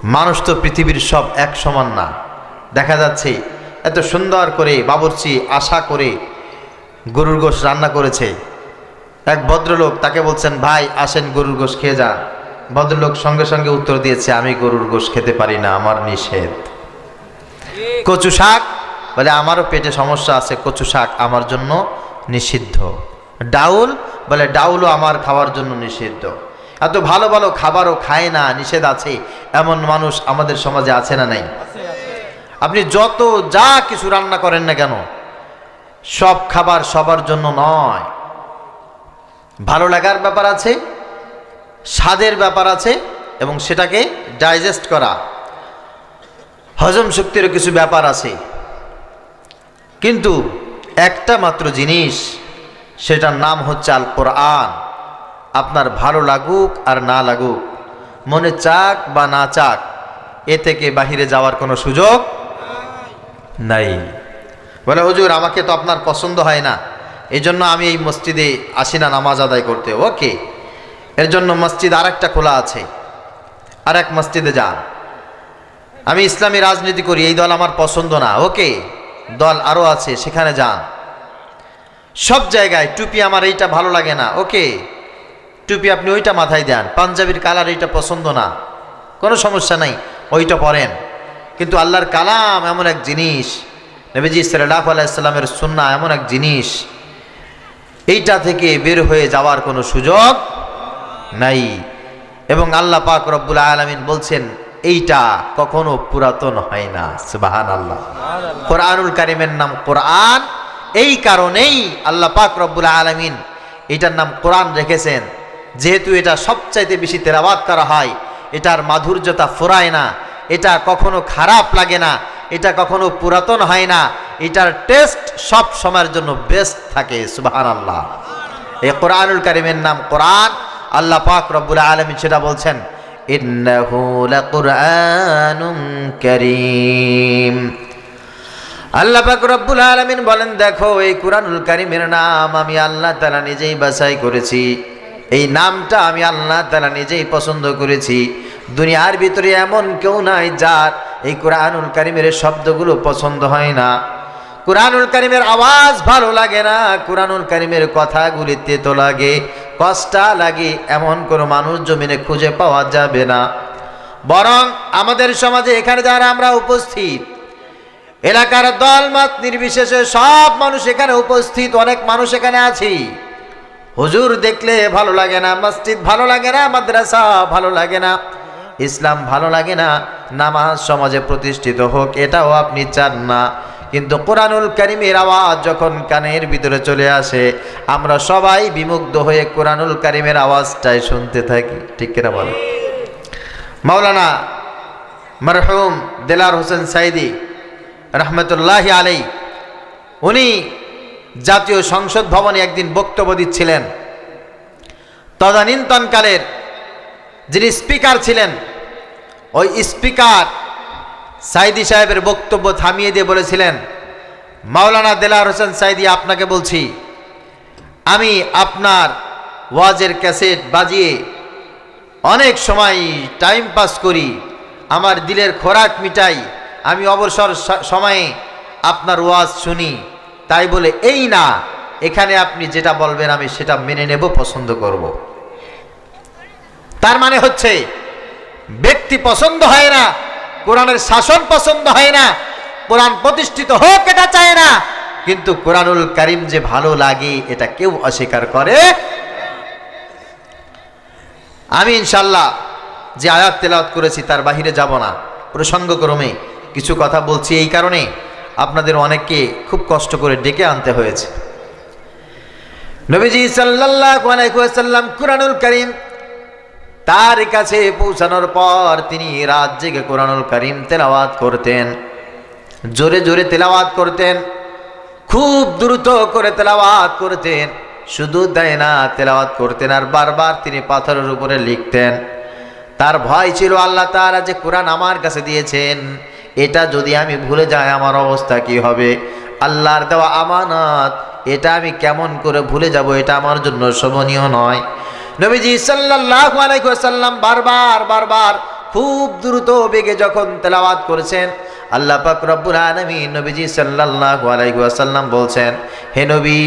মানুষ তো পৃথিবীর সব এক সমান না। দেখা যাচ্ছে এত সুন্দর করে বাবুর্চি আশা করে গরুর গোশত রান্না করেছে। এক ভদ্রলোক তাকে বলছেন, ভাই আসেন গরুর গোশত খেয়ে যান। ভদ্রলোক সঙ্গে সঙ্গে উত্তর দিয়েছে, আমি গরুর গোশত খেতে পারি না, আমার নিষেধ। কচু শাক বলে, আমারও পেটে সমস্যা আছে, কচু শাক আমার জন্য নিষিদ্ধ। ডাউল বলে, ডাউলও আমার খাওয়ার জন্য নিষিদ্ধ। এত ভালো ভালো খাবারও খায় না, নিষেধ আছে, এমন মানুষ আমাদের সমাজে আছে না নাই? আপনি যত যা কিছু রান্না করেন না কেন, সব খাবার সবার জন্য নয়। ভালো লাগার ব্যাপার আছে, স্বাদের ব্যাপার আছে, এবং সেটাকে ডাইজেস্ট করা, হজম শক্তিরও কিছু ব্যাপার আছে। কিন্তু একটা মাত্র জিনিস, সেটার নাম হচ্ছে আল কোরআন। আপনার ভালো লাগুক আর না লাগুক, মনে চাক বা না চাক, এ থেকে বাহিরে যাওয়ার কোনো সুযোগ নাই। বলে, হুজুর আমাকে তো আপনার পছন্দ হয় না, এই জন্য আমি এই মসজিদে আসি না নামাজ আদায় করতে। ওকে, এর জন্য মসজিদ আর একটা খোলা আছে, আর এক মসজিদে যান। আমি ইসলামী রাজনীতি করি, এই দল আমার পছন্দ না, ওকে, দল আরও আছে, সেখানে যান। সব জায়গায় টুপি আমার এইটা ভালো লাগে না, ওকে, টুপি আপনি ওইটা মাথায় দেন। পাঞ্জাবির কালার এইটা পছন্দ না, কোনো সমস্যা নাই, ওইটা পরেন। কিন্তু আল্লাহর কালাম এমন এক জিনিস, নবীজি সাল্লাল্লাহু আলাইহি সাল্লামের সুন্নাহ এমন এক জিনিস, এইটা থেকে বের হয়ে যাওয়ার কোনো সুযোগ নাই। এবং আল্লাহ পাক রব্বুল আলামিন বলছেন, এইটা কখনো পুরাতন হয় না। সুবহানাল্লাহ। কোরআনুল কারীমের নাম কোরআন, এই কারণেই আল্লাহ পাক রব্বুল আলামিন এটার নাম কোরআন রেখেছেন, যেহেতু এটা সবচাইতে বেশি তেলাওয়াত করা হয়। এটার মাধুর্যতা ফুরায় না, এটা কখনো খারাপ লাগে না, এটা কখনো পুরাতন হয় না, এটার টেস্ট সব সময়ের জন্য বেস্ট থাকে। সুবহানাল্লাহ। এই কোরআনুল কারীমের নাম কোরআন। আল্লাহ পাক রব্বুল আলামিন সেটা বলছেন, ইন্নাহু লাকুরআনুন কারীম। আল্লাহ পাক রব্বুল আলামিন বলেন, দেখো এই কুরআনুল কারীমের নাম আমি আল্লাহ তাআলা নিজেই বাছাই করেছি। এই নামটা আমি আল্লাহ তাআলা নিজেই পছন্দ করেছি। দুনিয়ার ভিতরে এমন কেউ নাই যার এই কুরআনুল কারীমের শব্দগুলো পছন্দ হয় না, কুরআনুল কারীমের আওয়াজ ভালো লাগে না, কুরআনুল কারীমের কথাগুলি তেতো লাগে, কষ্ট লাগে, এমন কোনো মানুষ জমিনে খুঁজে পাওয়া যাবে না। বরং আমাদের সমাজে এখানে যারা আমরা উপস্থিত, এলাকার দল মত নির্বিশেষে সব মানুষ এখানে উপস্থিত, অনেক মানুষ এখানে আছি। হুজুর দেখলে ভালো লাগে না, মসজিদ ভালো লাগে না, মাদ্রাসা ভালো লাগে না, ইসলাম ভালো লাগে না, নামাজ সমাজে প্রতিষ্ঠিত হোক এটাও আপনি চান না। কিন্তু কোরআনুল কারীমের আওয়াজ যখন কানের ভিতরে চলে আসে, আমরা সবাই বিমুগ্ধ হয়ে কোরআনুল কারীমের আওয়াজটাই শুনতে থাকি। ঠিক কিনা বলেন? মাওলানা মরহুম দেলার হোসেন সাইদি রহমতুল্লাহি আলাইহি, উনি জাতীয় সংসদ ভবনে একদিন বক্তব্য দিচ্ছিলেন। তদানীন্তনকালের যিনি স্পিকার ছিলেন, ওই স্পিকার সাইদি সাহেবের বক্তব্য থামিয়ে দিয়ে বলেছিলেন, মাওলানা দেলার হোসেন সাইদি, আপনাকে বলছি, আমি আপনার ওয়াজের ক্যাসেট বাজিয়ে অনেক সময় টাইম পাস করি, আমার দিলের খোরাক মিটাই, আমি অবসর সময়ে আপনার ওয়াজ শুনি, তাই বলে এই না এখানে আপনি যেটা বলবেন আমি সেটা মেনে নেব, পছন্দ করব। তার মানে হচ্ছে ব্যক্তি পছন্দ হয় না, কোরআনের শাসন পছন্দ হয় না, কোরআন প্রতিষ্ঠিত হোক এটা চায় না, কিন্তু কোরআনুল কারীম যে ভালো লাগে এটা কেউ অস্বীকার করে। আমি ইনশাআল্লাহ যে আয়াত তেলাওয়াত করেছি তার বাহিরে যাব না, প্রসঙ্গক্রমে কিছু কথা বলছি, এই কারণে আপনাদের অনেককে খুব কষ্ট করে ডেকে আনতে হয়েছে। নবীজি সাল্লাল্লাহু আলাইহি ওয়াসাল্লাম কুরআনুল কারীম তার কাছে পৌঁছানোর পর তিনি রাত জেগে কুরআনুল কারীম তেলাওয়াত করতেন, জোরে জোরে তেলাওয়াত করতেন, খুব দ্রুত করে তেলাওয়াত করতেন। শুধু তাই না, তেলাওয়াত করতেন আর বারবার তিনি পাথরের উপরে লিখতেন। তার ভয় ছিল আল্লাহ তাআলা যে কোরআন আমার কাছে দিয়েছেন, এটা যদি আমি ভুলে যাই আমার অবস্থা কি হবে? আল্লাহর দেওয়া আমানত, এটা আমি কেমন করে ভুলে যাব? এটা আমার জন্য শোভনীয় নয়। নবীজি সাল্লাল্লাহু আলাইহি ওয়াসাল্লাম বারবার খুব দ্রুত বেগে যখন তেলাওয়াত করেছেন, আল্লাহ পাক রব্বুল আলামিন নবীজি সাল্লাল্লাহু আলাইহি ওয়াসাল্লাম বলছেন, হে নবী,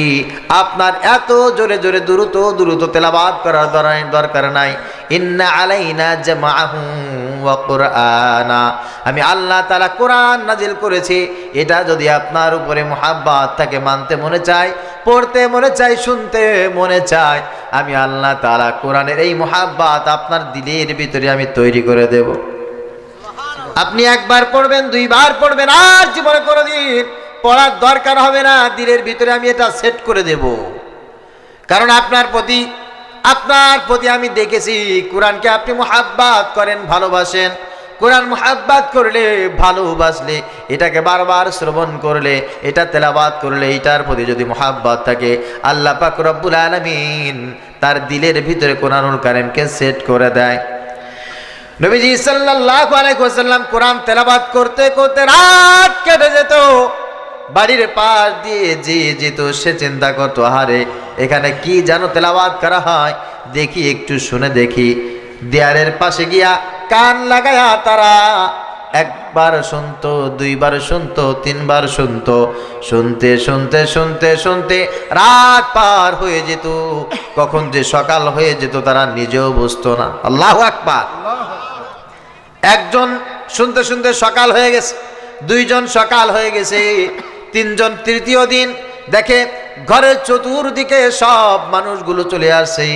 আপনার এত জোরে জোরে দ্রুত তেলাওয়াত করার দরকার নাই। ইন্না আলাইনা জামাআহু ওয়া কুরআনা, আমি আল্লাহ তাআলা কোরআন নাজিল করেছি, এটা যদি আপনার উপরে মুহাব্বত থাকে, মানতে মনে চায়, পড়তে মনে চায়, শুনতে মনে চায়, আমি আল্লাহ তাআলা কোরআনের এই মুহাব্বত আপনার দিলের ভিতরে আমি তৈরি করে দেব। আপনি একবার পড়বেন, দুইবার পড়বেন, আর জীবনে কোনোদিন পড়ার দরকার হবে না, দিলের ভিতরে আমি এটা সেট করে দেব। কারণ আপনার প্রতি আমি দেখেছি কোরআনকে আপনি মুহাব্বত করেন, ভালোবাসেন। কোরআন মুহাব্বত করলে, ভালোবাসলে, এটাকে বারবার শ্রবণ করলে, এটা তেলাওয়াত করলে, এটার প্রতি যদি মুহাব্বত থাকে, আল্লাহ পাক রব্বুল আলামিন তার দিলের ভিতরে কোরআনুল কারীমকে সেট করে দেয়। নবীজি সাল্লাল্লাহু আলাইহি ওয়াসাল্লাম কোরআন তেলাওয়াত করতে করতে রাত কেটে যেত। বাড়ির পাশ দিয়ে যে যেত সে চিন্তা করতো, আহারে এখানে কি যেন তেলাওয়াত করা হয়, দেখি একটু শুনে দেখি। দেয়ালের পাশে গিয়া কান লাগায়া তারা একবার শুনতো, দুইবার শুনতো, তিনবার শুনতো, শুনতে শুনতে শুনতে শুনতে রাত পার হয়ে যেত। কখন যে সকাল হয়ে যেত তারা নিজেও বুঝতো না। আল্লাহু আকবার। একজন শুনতে শুনতে সকাল হয়ে গেছে, দুইজন সকাল হয়ে গেছে, তিনজন তৃতীয় দিন দেখে ঘরের চতুর্দিকে সব মানুষগুলো চলে আসে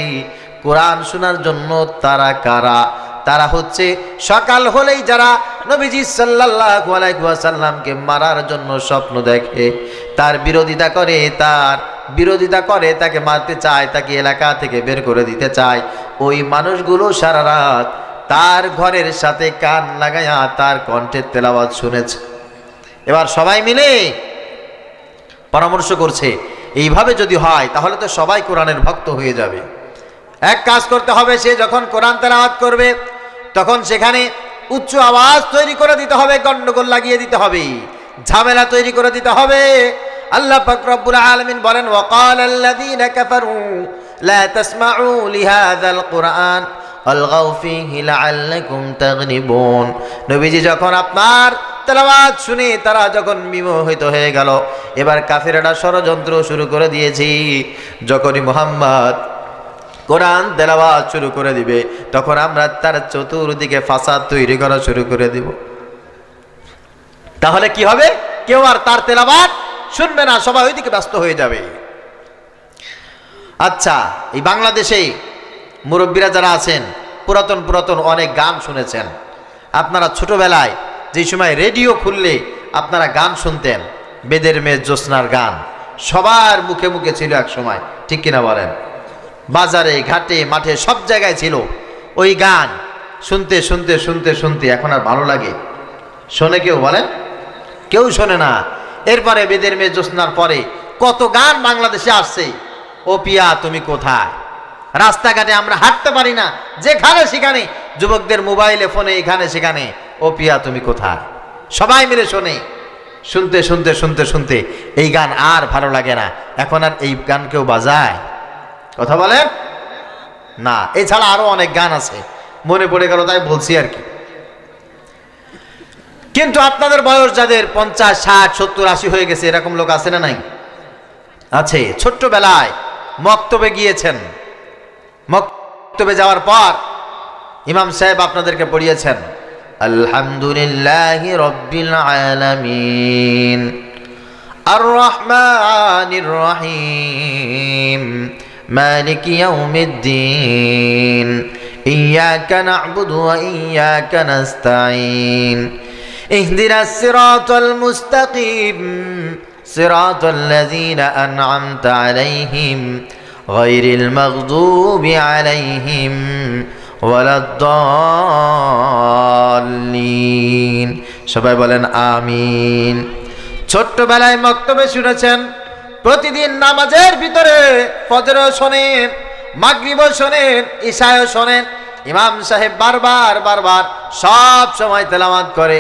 কোরআন শোনার জন্য। তারা কারা? তারা হচ্ছে সকাল হলেই যারা নবীজি সাল্লাল্লাহু আলাইহি ওয়াসাল্লামকে মারার জন্য স্বপ্ন দেখে, তার বিরোধিতা করে, তাকে মারতে চায়, তাকে এলাকা থেকে বের করে দিতে চায়। ওই মানুষগুলো সারা রাত তার ঘরের সাথে কান লাগায়া তার কণ্ঠের তেলাওয়াত শুনেছে। এবার সবাই মিলে পরামর্শ করছে, এইভাবে যদি হয় তাহলে তো সবাই কোরআনের ভক্ত হয়ে যাবে। এক কাজ করতে হবে, সে যখন কোরআন তেলাওয়াত করবে তখন সেখানে উচ্চ আওয়াজ তৈরি করে দিতে হবে, গন্ডগোল লাগিয়ে দিতে হবে, ঝামেলা তৈরি করে দিতে হবে। আল্লাহ পাক রব্বুল আলামিন বলেন, ওয়াকালাল্লাযীনা কাফারু লা তাসমাউ লিহাযাল কুরআন আলগাউ ফীহি লাআল্লাকুম তাগলিবুন। নবীজি যখন আপনার তেলাওয়াত শুনে তারা যখন বিমোহিত হয়ে গেল, এবার কাফেররা ষড়যন্ত্র শুরু করে দিয়েছে। যখনই মুহাম্মদ কোরআন তেলাওয়াত শুরু করে দিবে তখন আমরা তার চতুর্দিকে ফাসাদ তৈরি করা শুরু করে দিব। তাহলে কি হবে? কেউ আর তার তেলাওয়াত শুনবে না, সবাই ওইদিকে ব্যস্ত হয়ে যাবে। আচ্ছা, এই বাংলাদেশে মুরব্বীরা যারা আছেন পুরাতন অনেক গান শুনেছেন। আপনারা ছোটবেলায় যে সময় রেডিও খুললে আপনারা গান শুনতেন, বেদের মেয়ে জ্যোৎস্নার গান সবার মুখে মুখে ছিল এক সময়, ঠিক কিনা বলেন? বাজারে, ঘাটে, মাঠে সব জায়গায় ছিল ওই গান। শুনতে শুনতে শুনতে শুনতে এখন আর ভালো লাগে? শোনে কেউ? বলেন, কেউ শোনে না। এরপরে বেদের মেয়ে জ্যোৎস্নার পরে কত গান বাংলাদেশে আসছে। ও পিয়া তুমি কোথায়? রাস্তাঘাটে আমরা হাঁটতে পারি না, যেখানে সেখানে যুবকদের মোবাইলে, ফোনে, এখানে সেখানে ও পিয়া তুমি কোথায়, সবাই মিলে শোনে। শুনতে শুনতে শুনতে শুনতে এই গান আর ভালো লাগে না। এখন আর এই গান কেউ বাজায়? কথা বলেন না। এছাড়া আরো অনেক গান আছে, মনে পড়ে গেল তাই বলছি আর কি। কিন্তু আপনাদের বয়স যাদের 50, 60, 70, 80 হয়ে গেছে, এরকম লোক আছে না নাই? আছে। ছোট্টবেলায় মক্তবে গিয়েছেন, মক্তবে যাওয়ার পর ইমাম সাহেব আপনাদেরকে পড়িয়েছেন আলহামদুলিল্লাহি রাব্বিল আলামিন আর রহমানির রহিম মালিকি ইয়াউমিদ্দিন ইয়্যাকা না'বুদু ওয়া ইয়্যাকা নাস্তাঈন ইহদিনাস সিরাতাল মুস্তাকিম সিরাতাল লাযীনা আন'আমতা আলাইহিম গায়রিল মাগদুবি আলাইহিম ওয়ালাদ-দাল্লিন। সবাই বলেন আমিন। ছোট্টবেলায় মক্তবে শুনেছেন, প্রতিদিন নামাজের ভিতরে ফজরও শোনেন, মাগরিবও শোনেন, ইশাও শোনেন। ইমাম সাহেব বারবার সব সময় তেলাওয়াত করে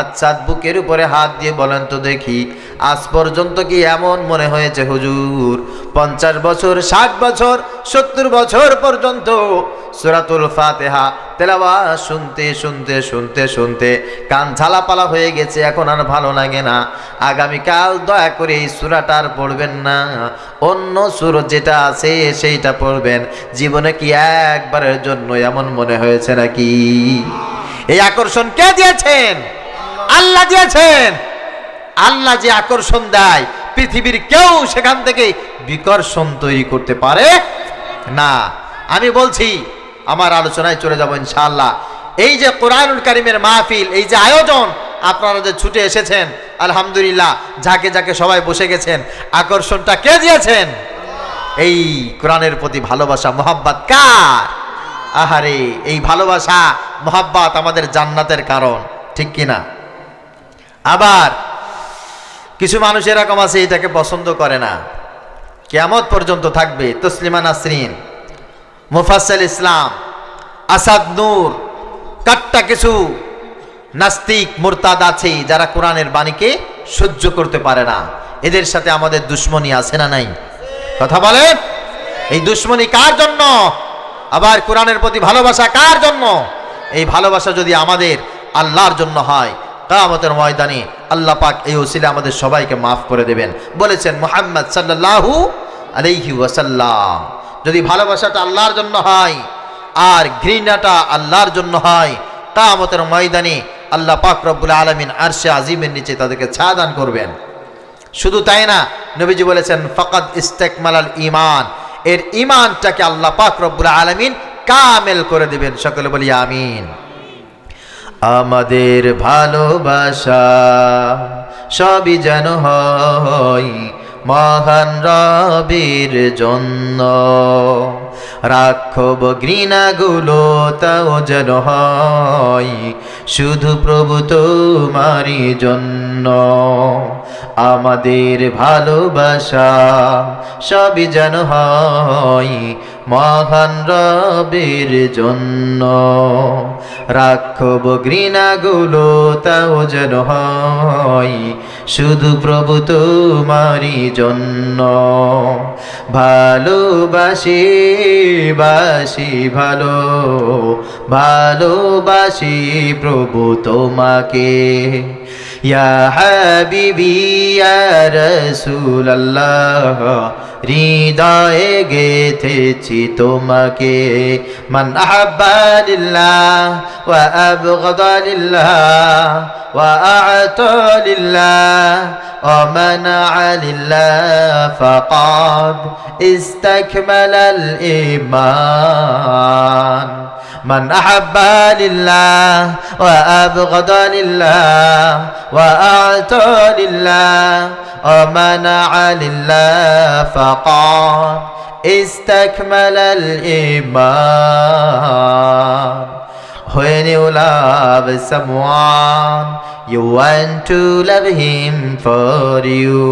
আচ্ছা বুকের উপরে হাত দিয়ে বলেন তো দেখি, আজ পর্যন্ত কি এমন মনে হয়েছে হুজুর 50 বছর 60 বছর 70 বছর পর্যন্ত সূরাতুল ফাতিহা তেলাওয়াত শুনতে শুনতে শুনতে শুনতে কান ঝালাপালা হয়ে গেছে, এখন আর ভালো লাগে না, আগামীকাল দয়া করে এই সূরাটা আর পড়বেন না, অন্য সূরা যেটা আছে সেইটা পড়বেন? জীবনে কি একবারের জন্য এমন মনে হয়েছে নাকি? এই আকর্ষণ কে দিয়েছেন? আল্লাহ দিয়েছেন। আল্লাহ যে আকর্ষণ দেয় পৃথিবীর কেউ সেখান থেকে বিকর্ষণ তৈরি করতে পারে না। আমি বলছি, আমার আলোচনায় চলে যাব ইনশাআল্লাহ। এই যে কোরআনুল কারীমের মাহফিল, এই যে আয়োজন, আপনারা যে ছুটে এসেছেন আলহামদুলিল্লাহ, যাকে যাকে সবাই বসে গেছেন, আকর্ষণটা কে দিয়েছেন? এই কোরআনের প্রতি ভালোবাসা মহব্বত কার? আহারে, এই ভালোবাসা মহব্বত আমাদের জান্নাতের কারণ, ঠিক কিনা? আবার কিছু মানুষ এরকম আছে এটাকে পছন্দ করে না, কিয়ামত পর্যন্ত থাকবে। তসলিমা নাসরিন, মুফাসসিল ইসলাম, আসাদ নূর, কাট্টা কিছু নাস্তিক মুরতাদ আছে যারা কোরআনের বাণীকে সহ্য করতে পারে না। এদের সাথে আমাদের দুশ্মনী আছে না নাই? কথা বলেন, এই দুশ্মনী কার জন্য? আবার কোরআনের প্রতি ভালোবাসা কার জন্য? এই ভালোবাসা যদি আমাদের আল্লাহর জন্য হয়, কিয়ামতের ময়দানে আল্লাহ পাক এই ওসিলা আমাদের সবাইকে মাফ করে দেবেন। বলেছেন মুহাম্মদ সাল্লাল্লাহু আলাইহি ওয়াসাল্লাম, যদি ভালোবাসাটা আল্লাহর জন্য হয় আর ঘৃণাটা আল্লাহর জন্য হয়, কিয়ামতের ময়দানে আল্লাহ পাক রব্বুল আলামিন আরশে আজিমের নিচে তাদেরকে ছায়া দান করবেন। শুধু তাই না, নবীজি বলেছেন ফাকাদ ইস্তাকমালাল ঈমান, এর ঈমানটাকে আল্লাহ পাক রব্বুল আলামিন কামেল করে দিবেন। সকলে বলি আমিন। আমাদের ভালোবাসা সবই যেন হয় মহান রবের জন্য, রাখব ঘৃণাগুলো তাও যেন হয় শুধু প্রভু তোমারই জন্য। আমাদের ভালোবাসা সবই যেন হয় মহান রবের জন্য, রাখব ঘৃণাগুলো তাও যেন হয় শুধু প্রভু তোমারই জন্য। ভালোবাসি বাসি ভালো ভালোবাসি প্রভু তোমাকে, ইয়া হাবিবি ইয়া রাসূলুল্লাহ, হৃদয়ে গেথেছি তোমাকে। মান আহাব্বা লিল্লাহ ওয়া আবগাদা লিল্লাহ ওয়া আ'তা লিল্লাহ ওয়া মানা'a লিল্লাহ ফাকাদ ইস্তাকমালাল ঈমান। من أحب لله وأبغض لله وأعطى لله ومنع لله فقد استكمل الإيمان. When you love someone, you want to love him for you.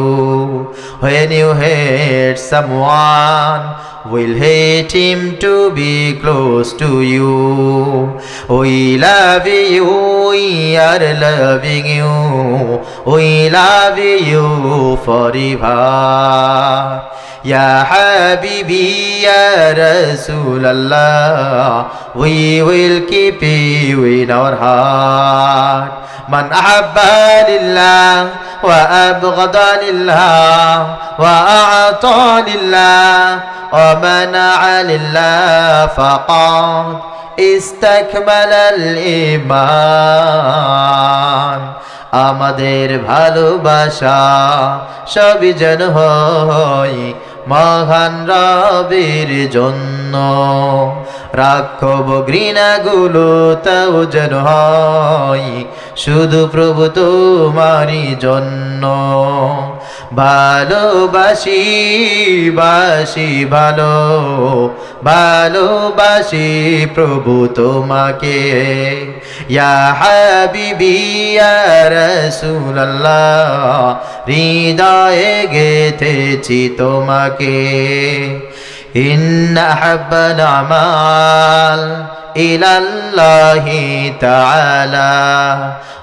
When you hate someone, will hate him to be close to you. We love you, we are loving you, we love you forever. Ya Habibi, Ya Rasulallah, we will keep you in our heart. Man ahabba lillah wa abghada lillah wa a'ta lillah wa mana'a lillah faqad istakmala al-iman. আমাদের ভালোবাসা সবই যেন হয় মহান রবের জন্য, রাখব ঘৃণাগুলো তাও যেন হয় শুধু প্রভু তোমারই জন্য। ভালোবাসি বাসি ভালো ভালোবাসি প্রভু তোমাকে, ইয়া হাবিবি ইয়া রাসূলুল্লাহ, হৃদয়ে গেথেছি তোমাকে। ইন্না হাব্বাল আমাল ইলাল্লাহি তাআলা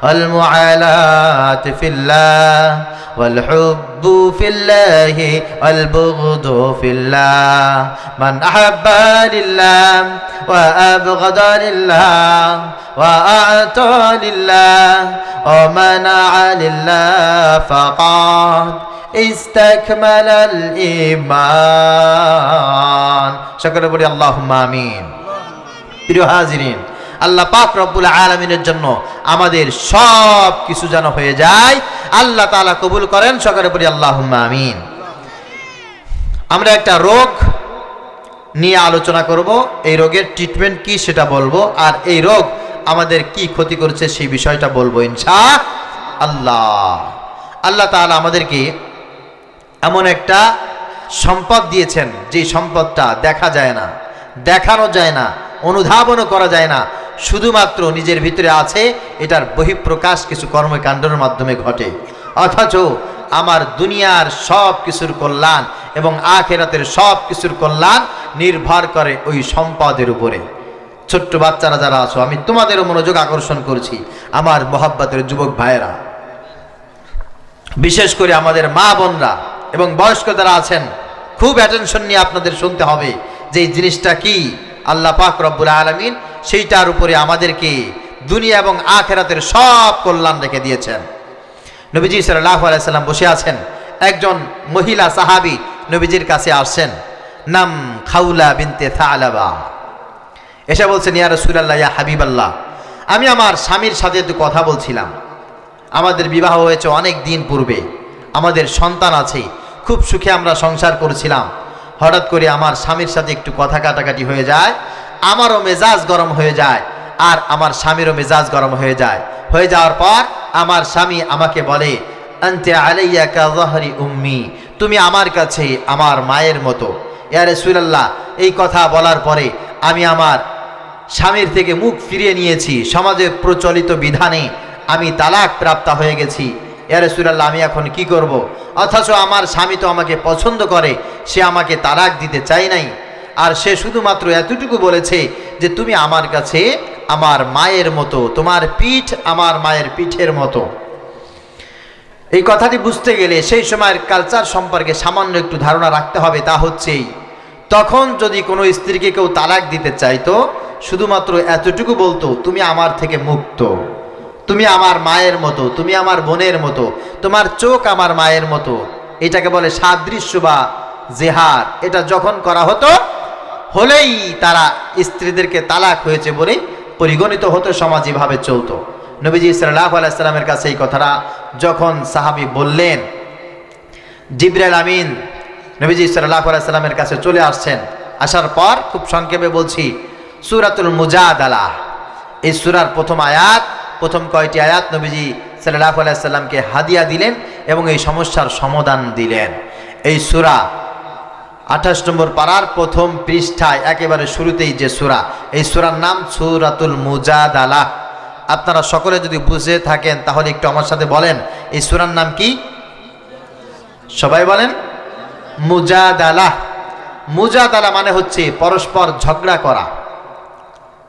আল মুআলাত ফিল্লাহ ওয়াল হুব্বু ফিল্লাহি ওয়াল বুগদু ফিল্লাহ মান আহাব্বা লিল্লাহ ওয়া আবগাদা লিল্লাহ ওয়া আ'তা লিল্লাহ ওয়া মানা'a লিল্লাহ ফাকাদ ইস্তাকমালাল ঈমান। সকলে বলি আল্লাহুম্মা আমিন। প্রিয় হাজিরিন, আল্লাহ পাক রব্বুল আলামিনের জন্য আমাদের সব কিছু যেন হয়ে যায়, আল্লাহ তাআলা কবুল করেন। সকলে বলি আল্লাহুম্মা আমিন। আমরা একটা রোগ নিয়ে আলোচনা করব, এই রোগের ট্রিটমেন্ট কি সেটা বলবো, আর এই রোগ আমাদের কি ক্ষতি করছে সেই বিষয়টা বলবো ইনশাআল্লাহ। আল্লাহ তাআলা আমাদেরকে এমন একটা সম্পদ দিয়েছেন যে সম্পদটা দেখা যায় না, দেখানো যায় না, অনুধাবনও করা যায় না, শুধুমাত্র নিজের ভিতরে আছে, এটার বহিঃপ্রকাশ কিছু কর্মকাণ্ডের মাধ্যমে ঘটে। অথচ আমার দুনিয়ার সব কিছুর কল্যাণ এবং আখিরাতের সব কিছুর কল্যাণ নির্ভর করে ওই সম্পদের উপরে। ছোট্ট বাচ্চারা যারা আছো, আমি তোমাদেরও মনোযোগ আকর্ষণ করছি, আমার মহব্বতের যুবক ভাইয়েরা, বিশেষ করে আমাদের মা বোনরা এবং বয়স্ক যারা আছেন, খুব অ্যাটেনশন নিয়ে আপনাদের শুনতে হবে যে এই জিনিসটা কি। আল্লাহ পাক রব্বুল আলামিন সেইটার উপরে আমাদেরকে দুনিয়া এবং আখিরাতের সব কল্যাণ রেখে দিয়েছেন। নবীজি সাল্লাল্লাহু আলাইহি সাল্লাম বসে আছেন, একজন মহিলা সাহাবী নবীজির কাছে আসছেন, নাম খাউলা বিনতে থালাবা। এসে বলছেন, ইয়া রাসূলুল্লাহ, ইয়া হাবিবাল্লাহ, আমি আমার স্বামীর সাথে একটু কথা বলছিলাম, আমাদের বিবাহ হয়েছে অনেক দিন পূর্বে, আমাদের সন্তান আছে, খুব সুখে আমরা সংসার করছিলাম। হঠাৎ করে আমার স্বামীর সাথে একটু কথা কাটাকাটি হয়ে যায়, আমারও মেজাজ গরম হয়ে যায় আর আমার স্বামীরও মেজাজ গরম হয়ে যায়। হয়ে যাওয়ার পর আমার স্বামী আমাকে বলে, আনতে আলাইয়া কা যাহরি উম্মি, তুমি আমার কাছে আমার মায়ের মতো। ইয়া রাসূলুল্লাহ, এই কথা বলার পরে আমি আমার স্বামীর থেকে মুখ ফিরিয়ে নিয়েছি, সমাজে প্রচলিত বিধানে আমি তালাক প্রাপ্ত হয়ে গেছি। ইয়া রাসূলুল্লাহ, আমি এখন কি করব? অথচ আমার স্বামী তো আমাকে পছন্দ করে, সে আমাকে তালাক দিতে চায় নাই, আর সে শুধুমাত্র এতটুকু বলেছে যে তুমি আমার কাছে আমার মায়ের মতো, তোমার পিঠ আমার মায়ের পিঠের মতো। এই কথাটি বুঝতে গেলে সেই সময়ের কালচার সম্পর্কে সামান্য একটু ধারণা রাখতে হবে। তা হচ্ছেই, তখন যদি কোনো স্ত্রীকে কেউ তালাক দিতে চাইতো, শুধুমাত্র এতটুকু বলতো, তুমি আমার থেকে মুক্ত, তুমি আমার মায়ের মতো, তুমি আমার বোনের মতো, তোমার চোখ আমার মায়ের মতো। এটাকে বলে সাদৃশ্য বা জেহার। এটা যখন করা হতো, হলেই তারা স্ত্রীদেরকে তালাক হয়েছে বলে পরিগণিত হতো, সমাজীভাবে চলতো। নবীজি সাল্লাল্লাহু আলাইহি সাল্লামের কাছে এই কথাটা যখন সাহাবী বললেন, জিবরাইল আমিন নবীজি সাল্লাল্লাহু আলাইহি সাল্লামের কাছে চলে আসছেন। আসার পর খুব সংক্ষেপে বলছি, সূরাতুল মুজাদালা, এই সূরার প্রথম আয়াত, প্রথম কয়টি আয়াত নবীজি সাল্লাল্লাহু আলাইহি সাল্লামকে হাদিয়া দিলেন এবং এই সমস্যার সমাধান দিলেন। এই সূরা 28 নম্বর পারার প্রথম পৃষ্ঠায় একেবারে শুরুতেই যে সূরা, এই সূরার নাম সূরাতুল মুজাদালা। আপনারা সকলে যদি বুঝে থাকেন তাহলে একটু আমার সাথে বলেন, এই সূরার নাম কি? সবাই বলেন, মুজাদালা। মুজাদালা মানে হচ্ছে পরস্পর ঝগড়া করা।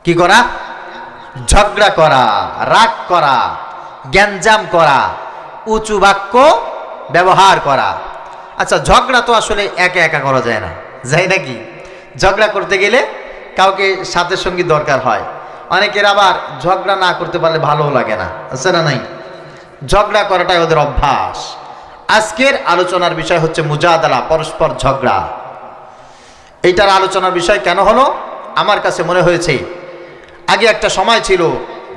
কি করা? ঝগড়া করা, রাগ করা, গ্যাঞ্জাম করা, উঁচু বাক্য ব্যবহার করা। আচ্ছা, ঝগড়া তো আসলে একা একা করা যায় না, যায় নাকি? ঝগড়া করতে গেলে কাউকে সাথে সঙ্গী দরকার হয়। অনেকের আবার ঝগড়া না করতে পারলে ভালোও লাগে না, আছে না নাই? ঝগড়া করাটাই ওদের অভ্যাস। আজকের আলোচনার বিষয় হচ্ছে মুজাদালা, পরস্পর ঝগড়া। এইটার আলোচনার বিষয় কেন হলো? আমার কাছে মনে হয়েছে, আগে একটা সময় ছিল,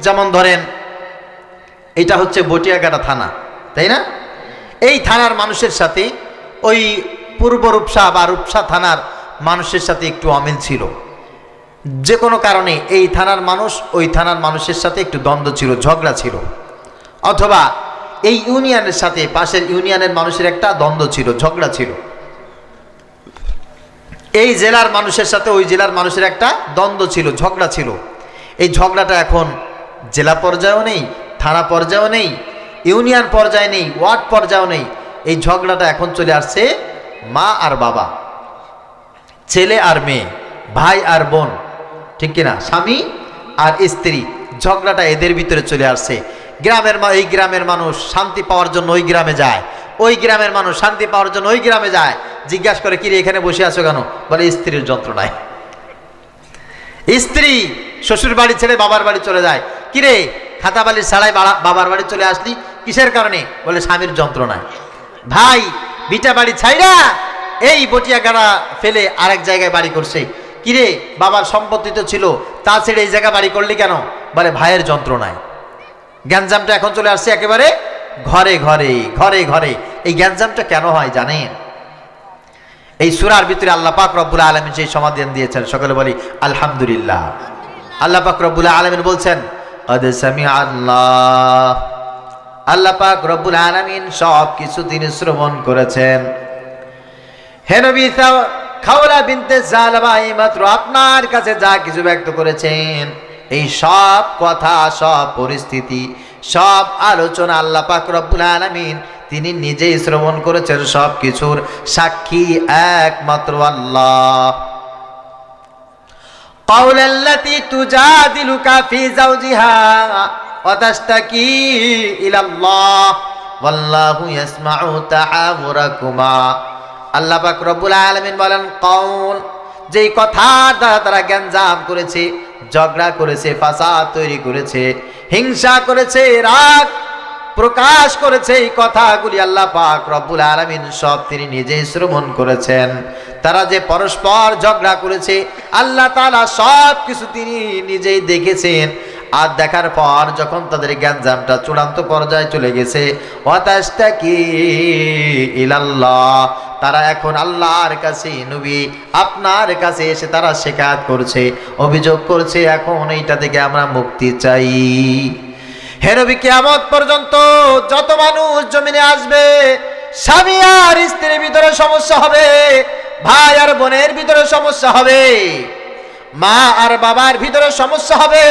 যেমন ধরেন এটা হচ্ছে বটিয়াঘাটা থানা, তাই না? এই থানার মানুষের সাথে ওই পূর্ব রূপসা বা রূপসা থানার মানুষের সাথে একটু অমিল ছিল। যে কোনো কারণে এই থানার মানুষ ওই থানার মানুষের সাথে একটু দ্বন্দ্ব ছিল, ঝগড়া ছিল। অথবা এই ইউনিয়নের সাথে পাশের ইউনিয়নের মানুষের একটা দ্বন্দ্ব ছিল, ঝগড়া ছিল। এই জেলার মানুষের সাথে ওই জেলার মানুষের একটা দ্বন্দ্ব ছিল, ঝগড়া ছিল। এই ঝগড়াটা এখন জেলা পর্যায়েও নেই, থানা পর্যায়েও নেই, ইউনিয়ন পর্যায়ে নেই, ওয়ার্ড পর্যায়েও নেই। এই ঝগড়াটা এখন চলে আসছে মা আর বাবা, ছেলে আর মেয়ে, ভাই আর বোন, ঠিক কিনা? স্বামী আর স্ত্রী ঝগড়াটা এদের ভিতরে চলে আসছে। এই গ্রামের মানুষ শান্তি পাওয়ার জন্য ওই গ্রামে যায়, ওই গ্রামের মানুষ শান্তি পাওয়ার জন্য ওই গ্রামে যায়। জিজ্ঞাসা করে, কিরে এখানে বসে আছো কেন? বলে স্ত্রীর যন্ত্রণায়। স্ত্রী শ্বশুর বাড়ি ছেড়ে বাবার বাড়ি চলে যায়। কিরে খাতা বালির ছাড়াই বাবার বাড়ি চলে আসলি কিসের কারণে? বলে স্বামীর যন্ত্রণায়। ভাই বিটা বাড়ি ছাইরা এই বটিয়া গাড়া ফেলে আরেক জায়গায় বাড়ি করছে। কিরে বাবার সম্পত্তি তো ছিল, তা ছেড়ে এই জায়গা বাড়ি করলি কেন? বলে ভাইয়ের যন্ত্রণায়। গ্যাঞ্জামটা এখন চলে আসছে একেবারে ঘরে ঘরে ঘরে ঘরে। এই গ্যাঞ্জামটা কেন হয় জানেন? এই সূরার ভিতরে আল্লাহ পাক রব্বুল আলামিন সেই সমাধান দিয়েছেন। সকলে বলি আলহামদুলিল্লাহ। আল্লাহ পাক রব্বুল আলামিন বলছেন, কদ সামিআ আল্লাহ, আল্লাহ পাক রব্বুল আলামিন সব কিছু তিনি শ্রবণ করেছেন। হে নবী খাওলা বিনতে জালাবা মাত্র আপনার কাছে যা কিছু ব্যক্ত করেছেন, এই সব কথা, সব পরিস্থিতি, সব আলোচনা আল্লাহ পাক রব্বুল আলামিন তিনি নিজেই শ্রবণ করেছেন। সব কিছুর সাক্ষী একমাত্র আল্লাহ। কাউলাল্লাতী তুজাদিলুকা ফি যাওজিহা ওয়া তাশতাকি ইলাল্লাহ ওয়াল্লাহু ইয়াসমাউ তাহাওয়ারাকুমা। আল্লাহ পাক রব্বুল আলামিন বলেন, কাউল, যেই কথা দ্বারা তারা গ্যাঞ্জাম করেছে, ঝগড়া করেছে, ফাসাদ তৈরি করেছে, হিংসা করেছে, রাগ প্রকাশ করেছে, এই কথাগুলি আল্লাহ পাক রব্বুল আলামিন সব তিনি নিজেই শ্রবণ করেছেন। তারা যে পরস্পর ঝগড়া করেছে, আল্লাহ তাআলা সব কিছু তিনি নিজেই দেখেছেন। আর দেখার পর যখন তাদের গ্যাঞ্জামটা চূড়ান্ত পর্যায়ে চলে গেছে, ওয়াতাশতাকি ইলাল্লাহ, তারা এখন আল্লাহর কাছে, নবী আপনার কাছে এসে তারা শিকায়াত করছে, অভিযোগ করছে, এখন এইটা থেকে আমরা মুক্তি চাই। হে নবী, কিয়ামত পর্যন্ত যত মানুষ জমিনে আসবে, স্বামী আর স্ত্রীর ভিতরে সমস্যা হবে, ভাই আর বোনের ভিতরে সমস্যা হবে, মা আর বাবার ভিতরে সমস্যা হবে,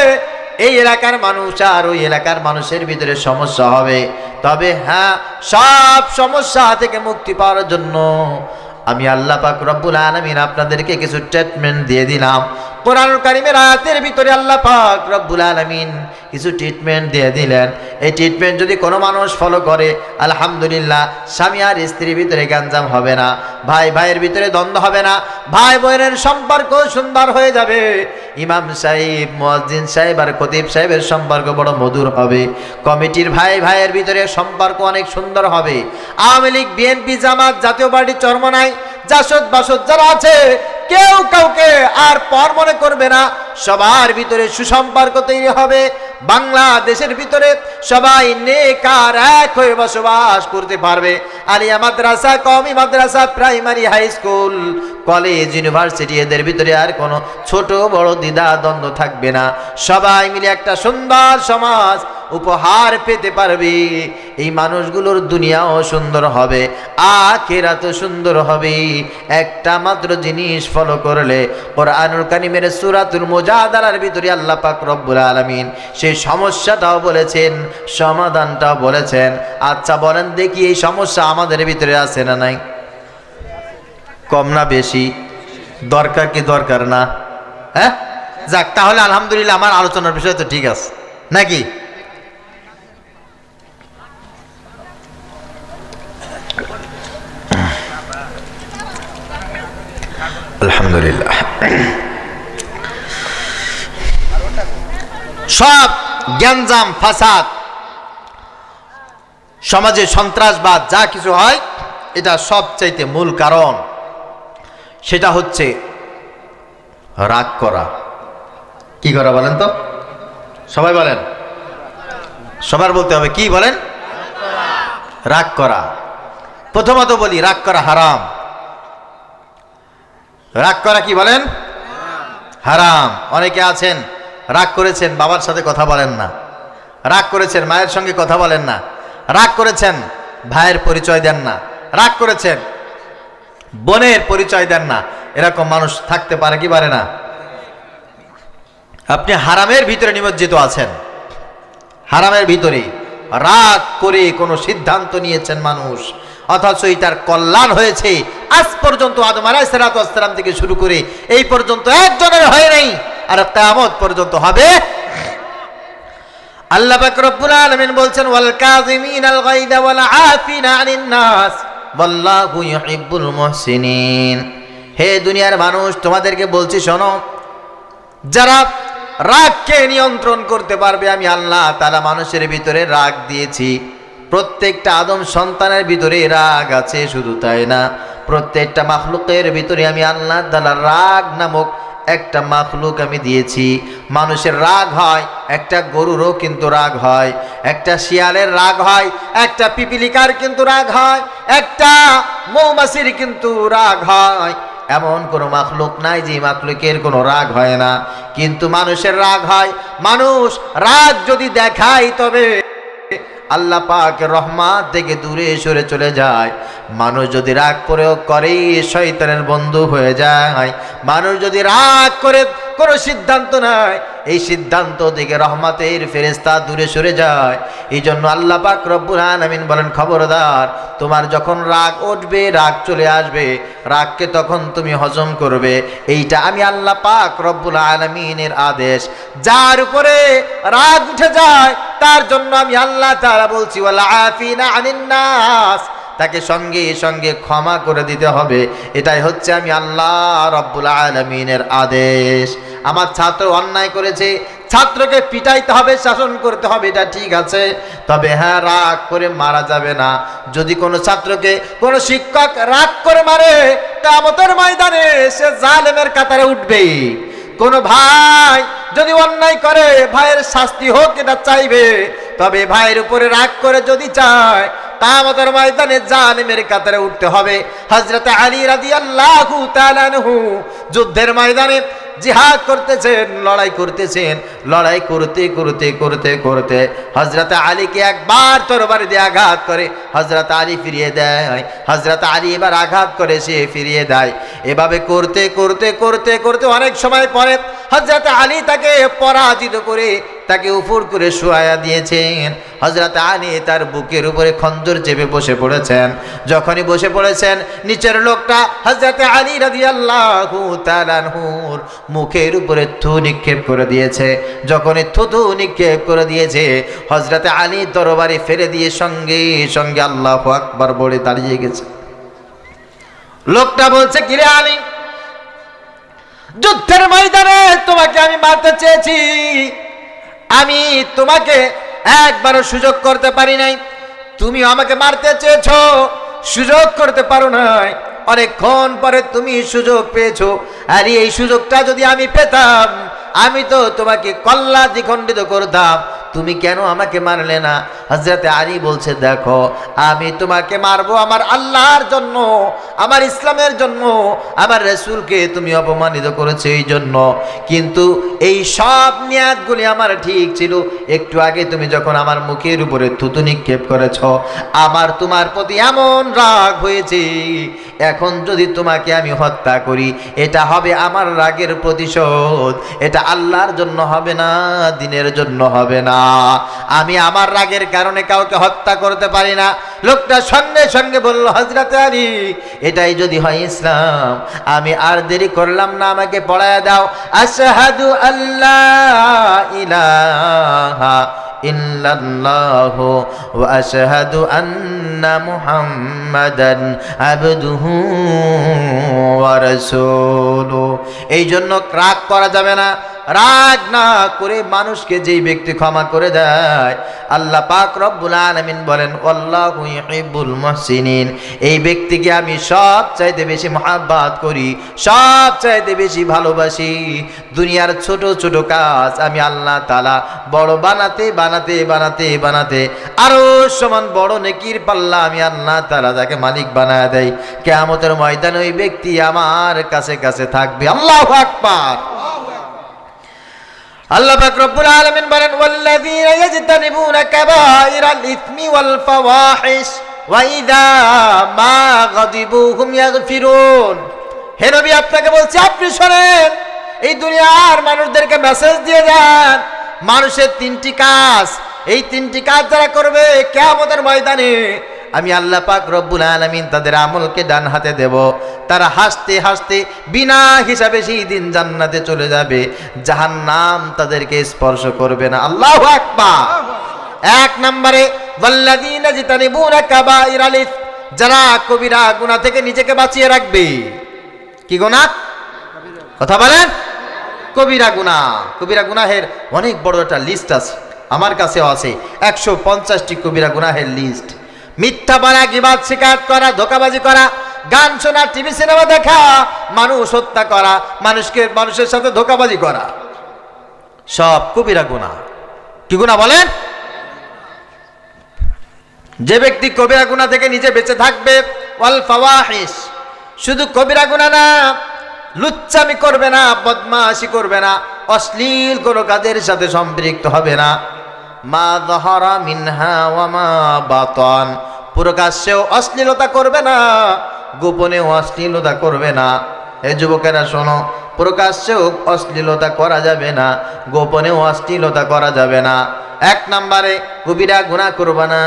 এই এলাকার মানুষ আর ওই এলাকার মানুষের ভিতরে সমস্যা হবে। তবে হ্যাঁ, সব সমস্যা থেকে মুক্তি পাওয়ার জন্য আমি আল্লাহ পাক রব্বুল আলামিন আপনাদেরকে কিছু ট্রিটমেন্ট দিয়ে দিলাম। কোরআনুল কারীমের আয়াতের ভিতরে আল্লাহ পাক রব্বুল আলামিন কিছু ট্রিটমেন্ট দিয়ে দিলেন। এই ট্রিটমেন্ট যদি কোনো মানুষ ফলো করে, আলহামদুলিল্লাহ, স্বামী আর স্ত্রীর ভিতরে গ্যাঞ্জাম হবে না, ভাই ভাইয়ের ভিতরে দ্বন্দ্ব হবে না, ভাই বোনের সম্পর্ক সুন্দর হয়ে যাবে, ইমাম সাহেব, মুয়াজ্জিন সাহেব আর খতিব সাহেবের সম্পর্ক বড় মধুর হবে, কমিটির ভাই ভাইয়ের ভিতরে সম্পর্ক অনেক সুন্দর হবে, আওয়ামী লীগ, বিএনপি, জামাত, জাতীয় পার্টি, চরমনাই, জাসদ বাসদ যারা আছে, কেউ কাউকে আর পর মনে করবে না, সবার ভিতরে সুসম্পর্ক তৈরি হবে। বাংলাদেশের ভিতরে সবাই নেক আর এক হয়ে বসবাস করতে পারবে। আলিয়া মাদ্রাসা, কওমি মাদ্রাসা, primary, high school, college, university, এদের ভিতরে আর কোনো ছোট বড় দ্বিধা দ্বন্দ্ব থাকবে না। সবাই মিলে একটা সুন্দর সমাজ উপহার পেতে পারবে। এই মানুষগুলোর দুনিয়াও সুন্দর হবে, আখিরাতও সুন্দর হবে। একটা মাত্র জিনিস ফলো করলে, কোরআনুল কারীমের সূরাতুল মুজাদালার ভিতরে আল্লাহ পাক রব্বুল আলামিন সেই সমস্যাটাও বলেছেন, সমাধানটাও বলেছেন। আচ্ছা বলেন দেখি, এই সমস্যা আমাদের ভিতরে আছে না নাই? কম না বেশি? দরকার কি দরকার না? হ্যাঁ, যাক, তাহলে আলহামদুলিল্লাহ, আমার আলোচনার বিষয় তো ঠিক আছে নাকি? আলহামদুলিল্লাহ। সব গ্যাঞ্জাম, ফাসাদ, সমাজে সন্ত্রাসবাদ যা কিছু হয়, এটা সবচাইতে মূল কারণ সেটা হচ্ছে রাগ করা। কি করা বলেন তো? সবাই বলেন, সবার বলতে হবে, কি বলেন? রাগ করা। প্রথমত বলি, রাগ করা হারাম। রাগ করা কি বলেন? হারাম। অনেকে আছেন রাগ করেছেন, বাবার সাথে কথা বলেন না, রাগ করেছেন মায়ের সঙ্গে কথা বলেন না, রাগ করেছেন ভাইয়ের পরিচয় দেন না, রাগ করেছেন বোনের পরিচয় দেন না। এরকম মানুষ থাকতে পারে কি পারে না? আপনি হারামের ভিতরে নিমজ্জিত আছেন, হারামের ভিতরে রাগ করে কোনো সিদ্ধান্ত নিয়েছেন মানুষ, অথচ এটার কল্যাণ হয়েছে আজ পর্যন্ত আদম আলাইহিস সালাতু ওয়াস সালাম থেকে শুরু করে এই পর্যন্ত একজনের হয় নাই। আর কিয়ামত পর্যন্ত হবে। আল্লাহ পাক রব্বুল আলামিন বলছেন ওয়াল কাযিমিনাল গায়যা ওয়াল আফিনা আনিন নাস ওয়াল্লাহু ইউহিব্বুল মুহসিনিন। হে দুনিয়ার মানুষ, তোমাদেরকে বলছি শোনো, যারা রাগকে নিয়ন্ত্রণ করতে পারবে, আমি আল্লাহ তাআলা মানুষের ভিতরে রাগ দিয়েছি। প্রত্যেকটা আদম সন্তানের ভিতরে রাগ আছে, শুধু তাই না, প্রত্যেকটা মাখলুকের ভিতরে আমি আল্লাহ তাআলা রাগ নামক একটা মাখলুক আমি দিয়েছি। মানুষের রাগ হয়, একটা গরুরও কিন্তু রাগ হয়, একটা শিয়ালের রাগ হয়, একটা পিপিলিকার কিন্তু রাগ হয়, একটা মৌমাছির কিন্তু রাগ হয়। এমন কোনো মাখলুক নাই যে মাখলুকের কোনো রাগ হয় না, কিন্তু মানুষের রাগ হয়। মানুষ রাগ যদি দেখায় তবে আল্লাহ পাক রহমত থেকে দূরে সরে চলে যায়। মানুষ যদি রাগ প্রয়োগ করে শয়তানের বন্ধু হয়ে যায়। মানুষ যদি রাগ করে কোনো সিদ্ধান্ত নেয়, এই সিদ্ধান্ত থেকে রহমতের ফেরেশতা দূরে সরে যায়। এই জন্য আল্লাহ পাক রব্বুল আলামিন বলেন, খবরদার, তোমার যখন রাগ উঠবে, রাগ চলে আসবে, রাগকে তখন তুমি হজম করবে। এইটা আমি আল্লাহ পাক রব্বুল আলামিনের আদেশ। যার উপরে রাগ উঠে যায় তার জন্য আমি আল্লাহ তাআলা বলছি ওয়াল আফিনা আনিন নাস, তাকে সঙ্গে সঙ্গে ক্ষমা করে দিতে হবে। এটাই হচ্ছে আমি আল্লাহ রব্বুল আলামিনের আদেশ। আমার ছাত্র অন্যায় করেছে, ছাত্রকে পিটাইতে হবে, শাসন করতে হবে, এটা ঠিক আছে, তবে হ্যাঁ, রাগ করে মারা যাবে না। যদি কোনো ছাত্রকে কোনো শিক্ষক রাগ করে মারে, কিয়ামতের ময়দানে সে জালেমের কাতারে উঠবে। কোনো ভাই যদি অন্যায় করে, ভাইয়ের শাস্তি হোক এটা চাইবে, তবে ভাইয়ের উপরে রাগ করে যদি চায়, কিয়ামতের ময়দানে জালেমের কাতারে উঠতে হবে। হযরত আলী রাদিয়াল্লাহু তাআলা আনহু যুদ্ধের ময়দানে জিহাদ করতেছেন, লড়াই করতেছেন, লড়াই করতে করতে করতে করতে হযরত আলীকে একবার তরবারি দিয়ে আঘাত করে, হযরত আলী ফিরিয়ে দেয়, হযরত আলী এবার আঘাত করে সে ফিরিয়ে দেয়। এভাবে করতে করতে করতে করতে অনেক সময় পরে হযরত আলী তাকে পরাজিত করে তাকে উপর করে শুয়ায়া দিয়েছেন। হযরত আলী তার বুকের উপরে খঞ্জর চেপে বসে পড়েছেন। যখনই বসে পড়েছেন, নিচের লোকটা হযরত আলী রাদিয়াল্লাহু তাআলা আনহুর মুখের উপরে থু নিক্ষেপ করে দিয়েছে। যখনই থুতু নিক্ষেপ করে দিয়েছে, হযরত আলী তরবারি ফেলে দিয়ে সঙ্গে সঙ্গে আল্লাহু আকবার বলে দাঁড়িয়ে গেছে। লোকটা বলছে, কিরে আলী, যুদ্ধের ময়দানে তোমাকে আমি মারতে চেয়েছি, আমি তোমাকে একবারও সুযোগ করতে পারি নাই, তুমি আমাকে মারতে চেয়েছো, সুযোগ করতে পারো নাই। অনেকক্ষণ পরে তুমি সুযোগ পেয়েছো, আর এই সুযোগটা যদি আমি পেতাম, আমি তো তোমাকে কল্লা দ্বিখণ্ডিত করতাম, তুমি কেন আমাকে মারলে না? হযরত আলী বলছে, দেখো, আমি তোমাকে মারবো আমার আল্লাহর জন্য, আমার ইসলামের জন্য, আমার রাসূলকে তুমি অপমানিত করেছো এই জন্য, কিন্তু এই সব নিয়াতগুলি আমার ঠিক ছিল। একটু আগে তুমি যখন আমার মুখের উপরে থুতু নিক্ষেপ করেছো, আমার তোমার প্রতি এমন রাগ হয়েছে, এখন যদি তোমাকে আমি হত্যা করি, এটা হবে আমার রাগের প্রতিশোধ, এটা আল্লাহর জন্য হবে না, দ্বীনের জন্য হবে না। আমি আমার রাগের কারণে কাউকে হত্যা করতে পারি না। লোকটা সঙ্গে সঙ্গে বলল, হযরত আলী, এটাই যদি হয় ইসলাম, আমি আর দেরি করলাম না, আমাকে পড়ায় দাও আশহাদু আল্লা ইলাহা ইল্লাল্লাহু ওয়া আশহাদু আন্না মুহাম্মাদান আবদুহু ওয়া রাসূলুহু। এই জন্য রাগ করা যাবে না। রাগ না করে মানুষকে যেই ব্যক্তি ক্ষমা করে দেয়, আল্লাহ পাক রব্বুল আলামিন বলেন, আল্লাহু ইউহিব্বুল মুহসিনিন, এই ব্যক্তিকে আমি সব চাইতে বেশি মহব্বত করি, সব চাইতে বেশি ভালোবাসি। দুনিয়ার ছোট ছোট কাজ আমি আল্লাহ তাআলা বড় বানাতে বানাতে বানাতে বানাতে আরো সমান বড় নেকির পাল্লা আমি আল্লাহ তাআলা তাকে মালিক বানায় দেয়। কিয়ামতের ময়দানে ওই ব্যক্তি আমার কাছে কাছে থাকবে। আল্লাহু আকবার। আল্লাহ পাক রব্বুল আলামিন বলেন, ওয়াল্লাযীনা ইয়াজতানিবুনা কাবাইরাল ইসমি ওয়াল ফাওয়াহিশ ওয়া ইযা মা গাদিবু হুম ইয়াগফিরুন। হে নবী, আপনাকে বলছি, আপনি শুনেন, এই দুনিয়ার মানুষদেরকে মেসেজ দিয়ে যান, মানুষের তিনটি কাজ, এই তিনটি কাজ যারা করবে কিয়ামতের ময়দানে আমি আল্লাহ পাক রব্বুল আলামিন তাদের আমলকে ডান হাতে দেব। তারা হাসতে হাসতে বিনা হিসাবে সেই দিন জান্নাতে চলে যাবে, জাহান্নাম তাদেরকে স্পর্শ করবে না। আল্লাহু আকবার। এক নম্বরে ওয়াল্লাযীনা জিতানিবুনা কাবাইরাল ইসম, যারা কবিরা গুনাহ থেকে নিজেকে বাঁচিয়ে রাখবে। কি গুনাহ? কথা বলেন। কবিরা গুনাহ। কবিরা গুনাহের অনেক বড় একটা লিস্ট আছে, আমার কাছেও আছে 150টি কবিরা গুনাহের লিস্ট। মিথ্যা বলা, গীবাত, শিকায়ত করা, ধোঁকাবাজি করা, গান শোনা, টিভি সিনেমা দেখা, মানুষ হত্যা করা, মানুষের সাথে ধোঁকাবাজি করা, সব কবিরা গুনাহ। কি গুনাহ বলেন? যে ব্যক্তি কবিরা গুনাহ থেকে নিজে বেঁচে থাকবে, ওয়াল ফাওয়াহিশ, শুধু কবিরা গুনাহ না, লুচ্চামি করবে না, বদমাশি করবে না, অশ্লীল কোনো কাজের সাথে সম্পৃক্ত হবে না। মা যাহারা মিনহা ওয়া মা বাতান, প্রকাশ্যেও অশ্লীলতা করবে না, গোপনেও অশ্লীলতা করবে না। এই যুবকেরা শোনো, প্রকাশ্যেও অশ্লীলতা করা যাবে না, গোপনেও অশ্লীলতা করা যাবে না। এক নম্বরে কবিরা গুনাহ করবা না,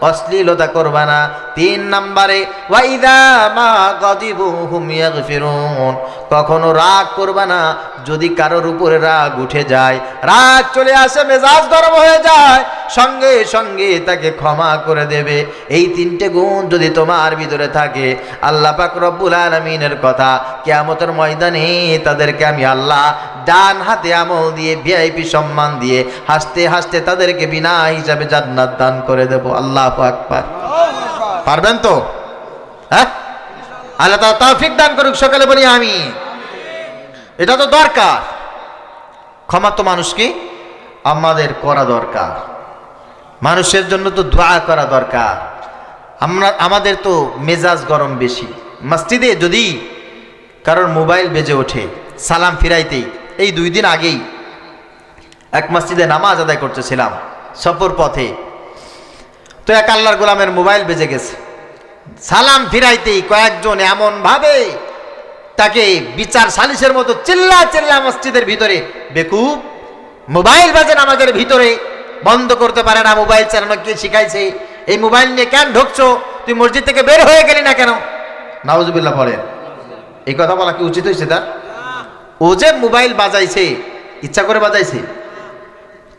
অশ্লীলতা করবা না। 3 নম্বরে ওয়াইদা মা গাদিবু হুম ইয়াগফিরুন, কখনো রাগ করবা না। যদি কারোর উপরে রাগ উঠে যায়, রাগ চলে আসে, মেজাজ গরম হয়ে যায়, সঙ্গে সঙ্গে তাকে ক্ষমা করে দেবে। এই 3টে গুণ যদি তোমার ভিতরে থাকে, আল্লাহ পাক রব্বুল আলামিনের কথা, কিয়ামতের ময়দানে তাদেরকে আমি আল্লাহ ডান হাতে আমল দিয়ে, ভিআইপি সম্মান দিয়ে, হাসতে হাসতে তাদেরকে বিনা হিসাবে জান্নাত দান করে দেব। আল্লাহু আকবার। পারবেন তো? হ্যাঁ, আল্লাহ তাআলা তৌফিক দান করুক, সকালে বলি আমিন। এটা তো দরকার। ক্ষমা তো মানুষকে আমাদের করা দরকার, মানুষের জন্য তো দোয়া করা দরকার। আমাদের তো মেজাজ গরম বেশি। মসজিদে যদি কারোর মোবাইল বেজে ওঠে, সালাম ফিরাইতেই, এই 2 দিন আগেই এক মসজিদে নামাজ আদায় করতেছিলাম সফর পথে, তো এক আল্লাহর গোলামের মোবাইল বেজে গেছে। সালাম ফিরাইতেই কয়েকজন এমন ভাবে তাকে বিচার সালিশের মতো চিল্লা চিল্লা মসজিদের ভিতরে, বেকুব, মোবাইল বাজে নামাজের ভিতরে, বন্ধ করতে পারে না, মোবাইল চালানো কে শিখাইছে? এই মোবাইল নিয়ে কেন ঢুকছো? তুই মসজিদ থেকে বের হয়ে গেলি না কেন? নাউজুবিল্লাহ বলেন। এই কথা বলা কি উচিত হয়েছে তার? ও যে মোবাইল বাজাইছে, ইচ্ছা করে বাজাইছে,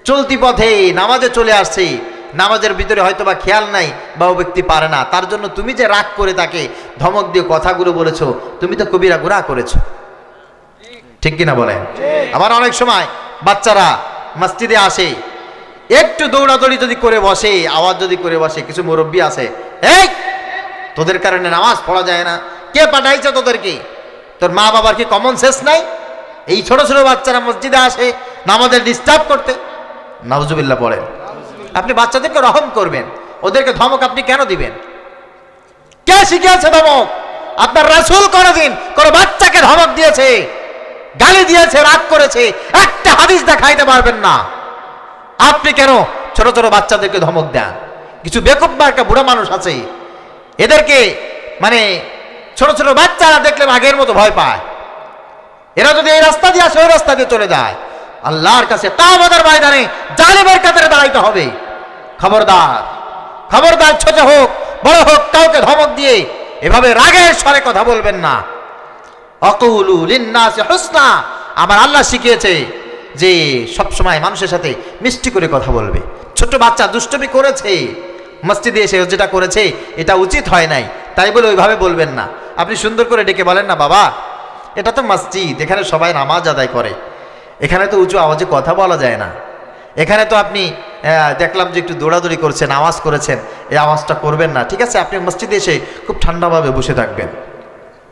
চলতি পথে নামাজে চলে আসছে, নামাজের ভিতরে হয়তো বা খেয়াল নাই বা ও ব্যক্তি পারে না, তার জন্য তুমি যে রাগ করে তাকে ধমক দিয়ে কথাগুলো বলেছো, তুমি তো কবিরা গুনাহ করেছো। ঠিক কিনা বলেন? আবার অনেক সময় বাচ্চারা মসজিদে আসে, একটু দৌড়াদৌড়ি যদি করে বসে, আওয়াজ যদি করে বসে, কিছু মুরব্বী আছে, এই তোদের কারণে নামাজ পড়া যায় না, কে পাঠাইছে তোদেরকে? তোর মা বাবার কি কমন সেন্স নাই? এই ছোট ছোট বাচ্চারা মসজিদে আসে নামাজের ডিস্টার্ব করতে। নাউজুবিল্লাহ পড়েন। আপনি বাচ্চাদেরকে রহম করবেন, ওদেরকে ধমক আপনি কেন দিবেন? কে শিখিয়েছে ধমক? আপনার রাসূল কোনদিন কোন বাচ্চাকে ধমক দিয়েছে, গালি দিয়েছে, রাগ করেছে? একটা হাদিস দেখাইতে পারবেন না। আপনি কেন ছোট ছোট বাচ্চাদেরকে ধমক দেন? কিছু বেকুব একটা বুড়া মানুষ আছে, এদেরকে মানে ছোট ছোট বাচ্চারা দেখলে আগের মতো ভয় পায়। এরা যদি এই রাস্তা দিয়ে আসে, ওই রাস্তা দিয়ে চলে যায়, আল্লাহর কাছে কিয়ামতের ময়দানে জালিমের কাতারে দাঁড়াইতে হবে। খবরদার, খবরদার, ছোট হোক বড় হোক, কাউকে ধমক দিয়ে এভাবে রাগের স্বরে কথা বলবেন না। আকুলু লিন্নাসি হুসনা, আমার আল্লাহ শিখিয়েছে যে সব সময় মানুষের সাথে মিষ্টি করে কথা বলবে। ছোট বাচ্চা দুষ্টমি করেছে, মসজিদে এসে যেটা করেছে এটা উচিত হয় নাই, তাই বলে ওইভাবে বলবেন না। আপনি সুন্দর করে ডেকে বলেন না, বাবা এটা তো মসজিদ, এখানে সবাই নামাজ আদায় করে, এখানে তো উঁচু আওয়াজে কথা বলা যায় না, এখানে তো আপনি দেখলাম যে একটু দৌড়াদৌড়ি করছেন, আওয়াজ করেছেন, এই আওয়াজটা করবেন না, ঠিক আছে? আপনি মসজিদে এসে খুব ঠান্ডাভাবে বসে থাকবেন।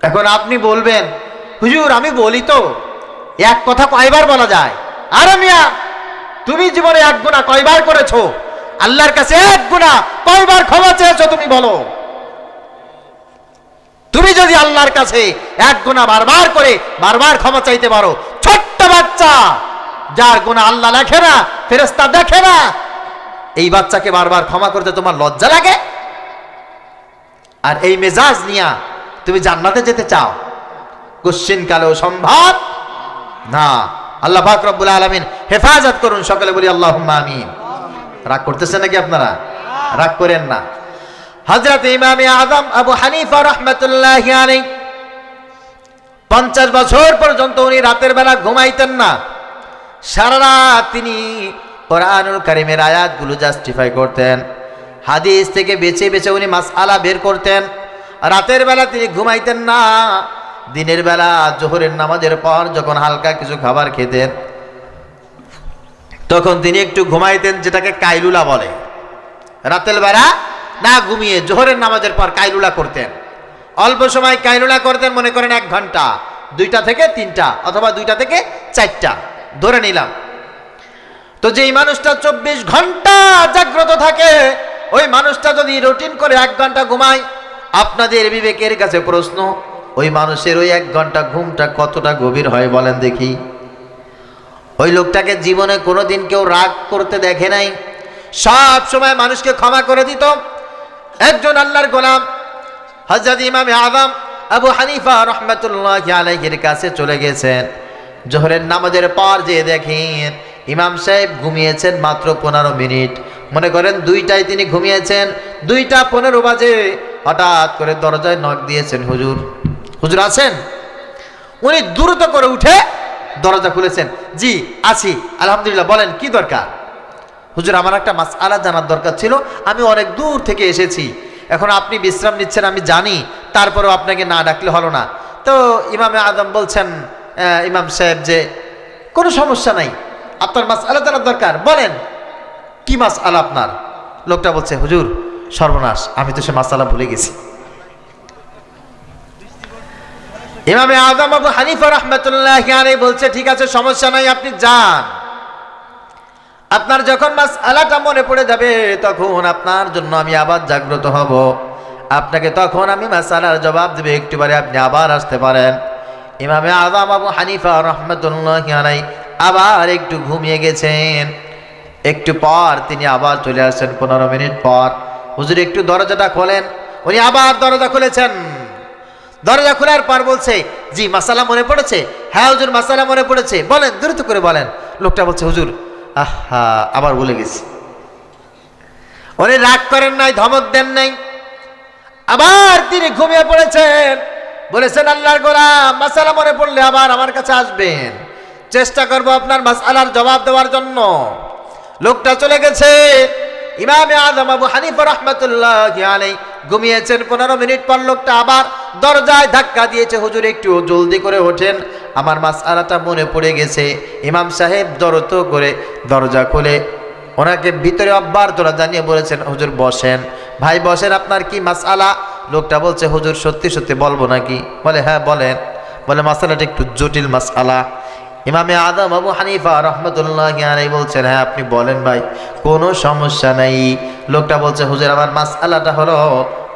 এখন আপনি বলবেন, হুজুর আমি বলি তো, এক কথা কয়বার বলা যায়? আরে মিয়া, তুমি জীবনে 1 গুনাহ কয়বার করেছো? আল্লাহর কাছে 1 গুনাহ কয়বার ক্ষমা চেয়েছো তুমি বলো? তুমি যদি আল্লাহর কাছে 1 গুনাহ বারবার করে বারবার ক্ষমা চাইতে পারো, ছোট্ট বাচ্চা যার গুনাহ আল্লাহ লেখে না, ফেরেশতা দেখে না, এই বাচ্চাকে বারবার ক্ষমা করতে তোমার লজ্জা লাগে? আর এই মেজাজ নিয়া তুমি জান্নাতে যেতে চাও? কোশ্চিন কালেও সম্ভব না। আল্লাহ পাক রব্বুল আলামিন হেফাজত করুন, সকলে বলি আল্লাহুম্মা আমিন। রাগ করতেছেন নাকি আপনারা? রাগ করেন না। হযরত ইমামে আযম আবু হানিফা রাহমাতুল্লাহি আলাইহি 50 বছর পর্যন্ত উনি রাতের বেলা ঘুমাইতেন না। সারা রাত তিনি কোরআনুল কারীমের আয়াতগুলো জাস্টিফাই করতেন, হাদিস থেকে বেছে বেছে উনি মাসআলা বের করতেন। রাতের বেলা তিনি ঘুমাইতেন না। দিনের বেলা জোহরের নামাজের পর যখন হালকা কিছু খাবার খেতেন তখন তিনি একটু ঘুমাইতেন, যেটাকে কাইলুলা বলে। রাতের বেলা না ঘুমিয়ে জোহরের নামাজের পর কাইলুলা করতেন। অল্প সময় কাইলুলা করতেন, মনে করেন 1 ঘন্টা, 2টা থেকে 3টা অথবা 2টা থেকে 4টা ধরে নিলাম। তো যেই মানুষটা 24 ঘন্টা জাগ্রত থাকে, ওই মানুষটা যদি রুটিন করে 1 ঘন্টা ঘুমায়, আপনাদের বিবেকের কাছে প্রশ্ন, ওই মানুষের ওই 1 ঘন্টা ঘুমটা কতটা গভীর হয় বলেন দেখি। ওই লোকটাকে জীবনে কোনোদিন কেউ রাগ করতে দেখে নাই, সব সময় মানুষকে ক্ষমা করে দিত। একজন আল্লাহর গোলাম হযরত ইমামে আযম আবু হানিফা রাহমাতুল্লাহি আলাইহির কাছে চলে গেছেন। জোহরের নামাজের পর যে দেখেন ইমাম সাহেব ঘুমিয়েছেন মাত্র 15 মিনিট। মনে করেন 2টায় তিনি ঘুমিয়েছেন, 2টা 15 বাজে হঠাৎ করে দরজায় নক দিয়েছেন, হুজুর, হুজুর আছেন? উনি দ্রুত করে উঠে দরজা খুলেছেন। জি আছি, আলহামদুলিল্লাহ, বলেন কি দরকার? হুজুর, আমার একটা মাসআলা জানার দরকার ছিল, আমি অনেক দূর থেকে এসেছি, এখন আপনি বিশ্রাম নিচ্ছেন আমি জানি, তারপরেও আপনাকে না ডাকলে হলো না। তো ইমামে আযম বলছেন, ইমাম সাহেব, যে কোনো সমস্যা নাই, আপনার মাসআলা জানার দরকার, বলেন কি মাসআলা আপনার? লোকটা বলছে, হুজুর সর্বনাশ, আমি তো সে মাসআলা ভুলে গেছি। ইমামে আযম আবু হানিফা রাহমাতুল্লাহি আলাইহি বলছে, ঠিক আছে, সমস্যা নাই, আপনি যান। আপনার যখন মাসআলাটা মনে পড়ে যাবে তখন আপনার জন্য আমি আবার জাগ্রত হব, আপনাকে তখন আমি মাসআলার জবাব দেব, একটুবারে আপনি আবার আসতে পারেন। ইমামে আযম আবু হানিফা রাহমাতুল্লাহি আলাইহি আবার একটু ঘুমিয়ে গেছেন। একটু পর তিনি আবার চলে আসছেন, 15 মিনিট পর। হুজুর একটু দরজাটা খোলেন। উনি আবার দরজা খুলেছেন। দরজা খোলার পর বলছে, জি মাসআলা মনে পড়েছে? হ্যাঁ হুজুর, মাসআলা মনে পড়েছে, বলেন, দ্রুত করে বলেন। লোকটা বলছে, হুজুর আহা, আবার ভুলে গেছি। উনি রাগ করেন নাই, ধমক দেন নাই, আবার তিনি ঘুমিয়ে পড়েছেন। বলেছেন, আল্লাহর গোলাম, মাসআলা মনে পড়লে আবার আমার কাছে আসবেন, চেষ্টা করব আপনার মাসআলার জবাব দেওয়ার জন্য। লোকটা চলে গেছে। ইমামে আযম আবু হানিফা রাহমাতুল্লাহি আলাইহি ঘুমিয়েছেন। 15 মিনিট পর লোকটা আবার দরজায় ধাক্কা দিয়েছে, হুজুর একটু জলদি করে ওঠেন, আমার মাসআলাটা মনে পড়ে গেছে। ইমাম সাহেব দ্রুত করে দরজা খুলে ওনাকে ভিতরে অভ্যর্থনা জানিয়ে বলেছেন, হুজুর বসেন। ভাই বসেন, আপনার কি মাসআলা? লোকটা বলছে, হুজুর সত্যি সত্যি বলবো নাকি? বলে, হ্যাঁ বলেন। বলে, মাসআলাটা একটু জটিল মাসআলা। ইমামে আযম আবু হানিফা রাহমাতুল্লাহি আলাইহি বলছেন, হ্যাঁ আপনি বলেন ভাই, কোনো সমস্যা নাই। লোকটা বলছে, হুজুর আমার মাসআলাটা হলো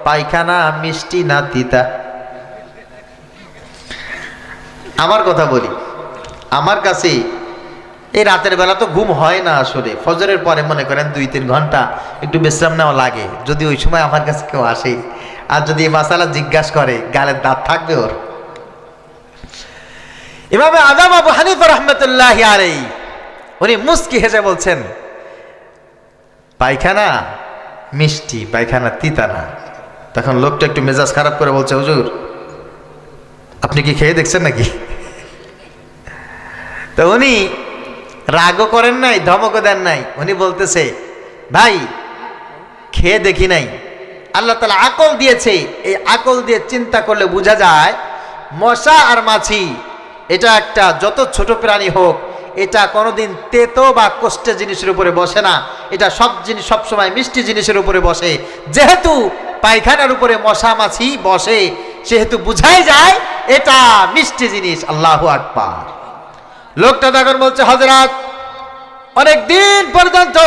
পায়খানা মিষ্টি না তিতা। আমার কথা বলি, আমার কাছে এই রাতের বেলা তো ঘুম হয় না আসলে, ফজরের পরে মনে করেন 2-3 ঘন্টা একটু বিশ্রাম নেওয়া লাগে, যদি ওই সময় আমার কাছে কেউ আসে আর যদি এই মাসআলা জিজ্ঞাসা করে, গালের দাঁত থাকবে ওর। ইমামে আযম আবু হানিফা রাহমাতুল্লাহি আলাইহি উনি মুস্কি হেসে বলছেন, পায়খানা মিষ্টি, পায়খানা তিতা না। তখন লোকটা একটু মেজাজ খারাপ করে বলছে, হুজুর আপনি কি খেয়ে দেখছেন নাকি? তো উনি রাগও করেন নাই, ধমকও দেন নাই। উনি বলতেছে, ভাই খেয়ে দেখি নাই, আল্লাহ তাআলা আকল দিয়েছে, এই আকল দিয়ে চিন্তা করলে বোঝা যায় মশা আর মাছি এটা একটা, যত ছোট প্রাণী হোক, এটা কোনোদিন তেতো বা কষ্টের জিনিসের উপরে বসে না, এটা সব জিনিস সবসময় মিষ্টি জিনিসের উপরে বসে। যেহেতু পায়খানার উপরে মশা মাছি বসে, সেহেতু বুঝাই যায় এটা মিষ্টি জিনিস। আল্লাহু আকবার। লোকটা তখন বলছে, হযরত অনেক দিন পর্যন্ত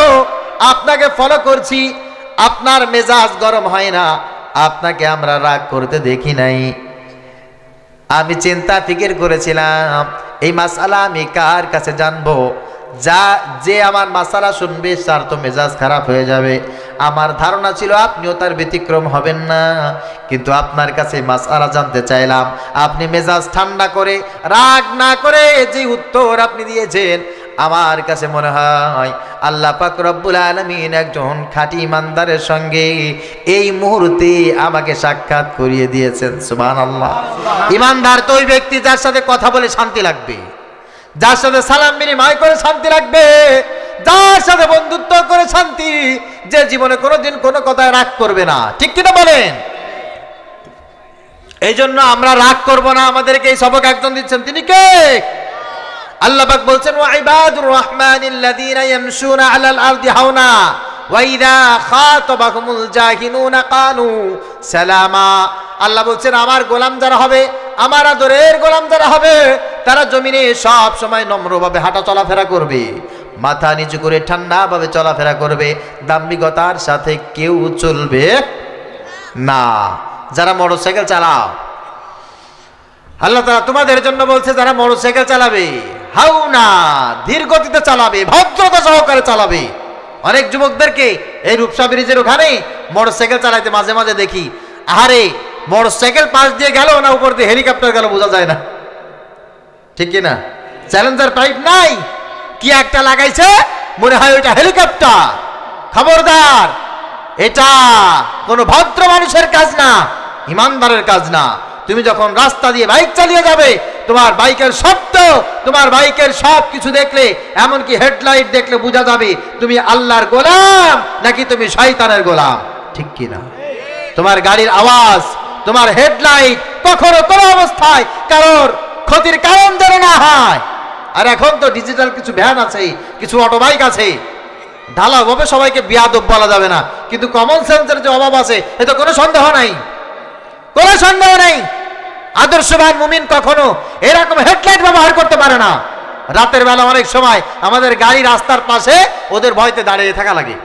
আপনাকে ফলো করছি, আপনার মেজাজ গরম হয় না, আপনাকে আমরা রাগ করতে দেখি নাই। আমি চিন্তা ফিকির করেছিলাম এই মাসআলা আমি কার কাছে জানবো, যে আমার মাসআলা শুনবে তার তো মেজাজ খারাপ হয়ে যাবে। আমার ধারণা ছিল আপনিও তার ব্যতিক্রম হবেন না, কিন্তু আপনার কাছে মাসআলা জানতে চাইলাম, আপনি মেজাজ ঠান্ডা করে রাগ না করে যে উত্তর আপনি দিয়েছেন আমার কাছে মনে হয় আল্লাহ পাক রব্বুল আলামিন একজন খাঁটি ইমানদারের সঙ্গে এই মুহূর্তে আমাকে সাক্ষাৎ করিয়ে দিয়েছেন। সুবহানাল্লাহ। ইমানদার তো ওই ব্যক্তি যার সাথে কথা বলে শান্তি লাগবে, যার সাথে সালাম বিনিময় করে শান্তি লাগবে, যার সাথে বন্ধুত্ব করে শান্তি, যে জীবনে কোনোদিন কোনো কথায় রাগ করবে না। ঠিক কিনা বলেন? এই জন্য আমরা রাগ করব না। আমাদেরকে এই সবক একজন দিচ্ছেন, তিনি কে? আল্লাহ পাক বলছেন ওয়া ইবাদুর রহমানিল্লাযীনা ইয়ামশুনা আলাল আরদি হাওনা ওয়া ইযা খাতাবাহুমুল জাহিলুনা ক্বালু সালামা। আল্লাহ বলছেন আমার গোলাম যারা হবে, আমার আদরের গোলাম যারা হবে, তারা জমিনে সব সময় নম্রভাবে হাঁটা চলাফেরা করবে, মাথা নিচু করে ঠান্ডাভাবে চলাফেরা করবে, দাম্ভিকতার সাথে কেউ চলবে না। যারা মোটরসাইকেল চালাও, আল্লাহ তাআলা তোমাদের জন্য বলছে যারা মোটরসাইকেল চালাবে হাওনা, ধীর গতিতে চালাবে, ভদ্রতা সহকারে চালাবে। অনেক যুবকদেরকে এই রূপসা ব্রিজের ওখানে মোটরসাইকেল চালাইতে মাঝে মাঝে দেখি, আহারে মোটরসাইকেল পাশ দিয়ে গেল না উপর দিয়ে হেলিকপ্টার গেল বোঝা যায় না। ঠিক কিনা? চ্যালেঞ্জার পাইপ নাই, কি একটা লাগাইছে, মনে হয় ওইটা হেলিকপ্টার। খবরদার, এটা কোনো ভদ্র মানুষের কাজ না, ইমানদারের কাজ না। তুমি যখন রাস্তা দিয়ে বাইক চালিয়ে যাবে, তোমার বাইকের শব্দ, তোমার বাইকের সব কিছু দেখলে, এমনকি হেডলাইট দেখলে বোঝা যাবে তুমি আল্লাহর গোলাম নাকি তুমি শয়তানের গোলাম। ঠিক কিনা? তোমার গাড়ির আওয়াজ, তোমার হেডলাইট কখনো কোনো অবস্থায় কারোর ক্ষতির কারণ যেন না হয়। আর এখন তো ডিজিটাল কিছু ভ্যান আছে, কিছু অটো বাইক আছে, ঢালাওভাবে সবাইকে বিয়াদব বলা যাবে না, কিন্তু কমন সেন্সের যে অভাব আছে এতে কোনো সন্দেহ নাই, কোনো সন্দেহ নাই। আদর্শবান মুমিন কখনো এরকম হেডলাইট ব্যবহার করতে পারে না। রাতের বেলা অনেক সময় আমাদের গাড়ি রাস্তার পাশে ওদের ভয়তে দাঁড়িয়ে থাকা লাগে,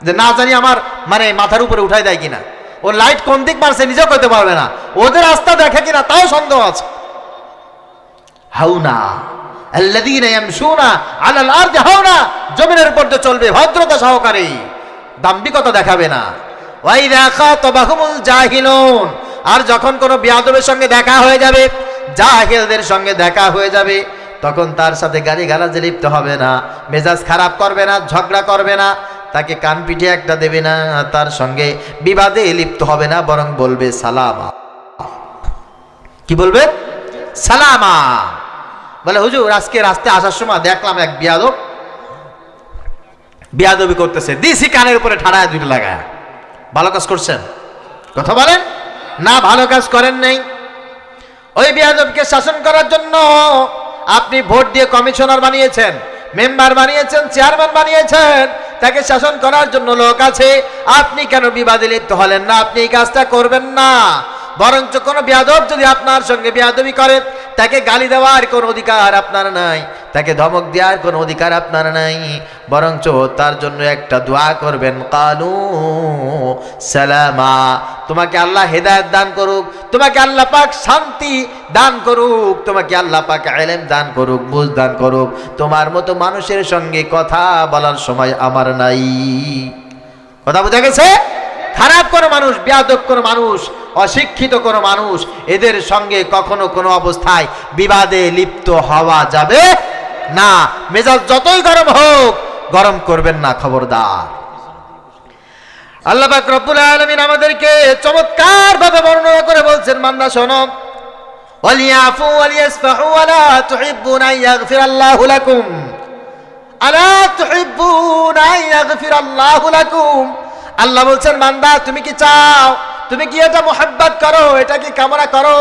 যে না জানি আমার মানে মাথার উপরে উঠাই দেয় কিনা, ও লাইট কোন দিক মারছে নিজেও করতে পারবে না, ওদের রাস্তা দেখে কিনা তাও সন্দেহ আছে। হাওনা আল্লাযীনা ইয়ামশুনা আলাল আরদি হাওনা, জমিনের উপর চলবে ভদ্রতা সহকারে, দাম্ভিকতা দেখাবে না। ওয়া ইযা খাতাবাহুমুল জাহিলুন, আর যখন কোনো বিয়াদবের সঙ্গে দেখা হয়ে যাবে, জাহিলদের সঙ্গে দেখা হয়ে যাবে, তখন তার সাথে গালিগালাজে লিপ্ত হবে না, মেজাজ খারাপ করবে না, ঝগড়া করবে না, তাকে কান পিঠে একটা দেবে না, তার সঙ্গে বিবাদে লিপ্ত হবে না, বরং বলবে সালামা। কি বলবে? সালামা। বলে হুজুর আজকে রাস্তায় আসার সময় দেখলাম এক বিয়াদব বিয়াদবি করতেছে, দিছি কানের উপরে ঠাড়ায় দুটো লাগায়। ভালো কাজ করছেন? কথা বলেন না, ভালো কাজ করেন নাই। ওই বিয়াদবকে শাসন করার জন্য আপনি ভোট দিয়ে কমিশনার বানিয়েছেন, মেম্বার বানিয়েছেন, চেয়ারম্যান বানিয়েছেন, তাকে শাসন করার জন্য লোক আছে। আপনি কেন বিবাদে লিপ্ত হলেন না? আপনি এই কাজটা করবেন না। বরঞ্চ কোনো বিয়াদব যদি আপনার সঙ্গে বিয়াদবি করে, তাকে গালি দেওয়ার কোনো অধিকার আপনার নাই, তাকে ধমক দেওয়ার কোনো অধিকার আপনার নাই, বরঞ্চ তার জন্য একটা দোয়া করবেন, কালু সালামা। তোমাকে আল্লাহ হেদায়েত দান করুক, তোমাকে আল্লাহ পাক শান্তি দান করুক, তোমাকে আল্লাহ পাক ইলম দান করুক, বুঝ দান করুক। তোমার মতো মানুষের সঙ্গে কথা বলার সময় আমার নাই। কথা বোঝা গেছে? খারাপ কোনো মানুষ, বিয়াদব কোনো মানুষ, অশিক্ষিত কোনো মানুষ, এদের সঙ্গে কখনো কোনো অবস্থায় বিবাদে লিপ্ত হওয়া যাবে না। মেজাজ যতই গরম হোক, গরম করবেন না, খবরদার। আল্লাহ পাক রব্বুল আলামিন আমাদেরকে চমৎকার ভাবে বর্ণনা করে বলছেন, বান্দা শোনো, ওয়ালিয়াফু ওয়ালিয়াসফাহু ওয়ালা তুহিব্বুনা ইয়াগফিরাল্লাহু লাকুম, আলা তুহিব্বুনা ইয়াগফিরাল্লাহু লাকুম। আল্লাহ বলছেন, বান্দা তুমি কি চাও, তুমি কি এটা মুহাব্বত করো, এটা কি কামনা করো?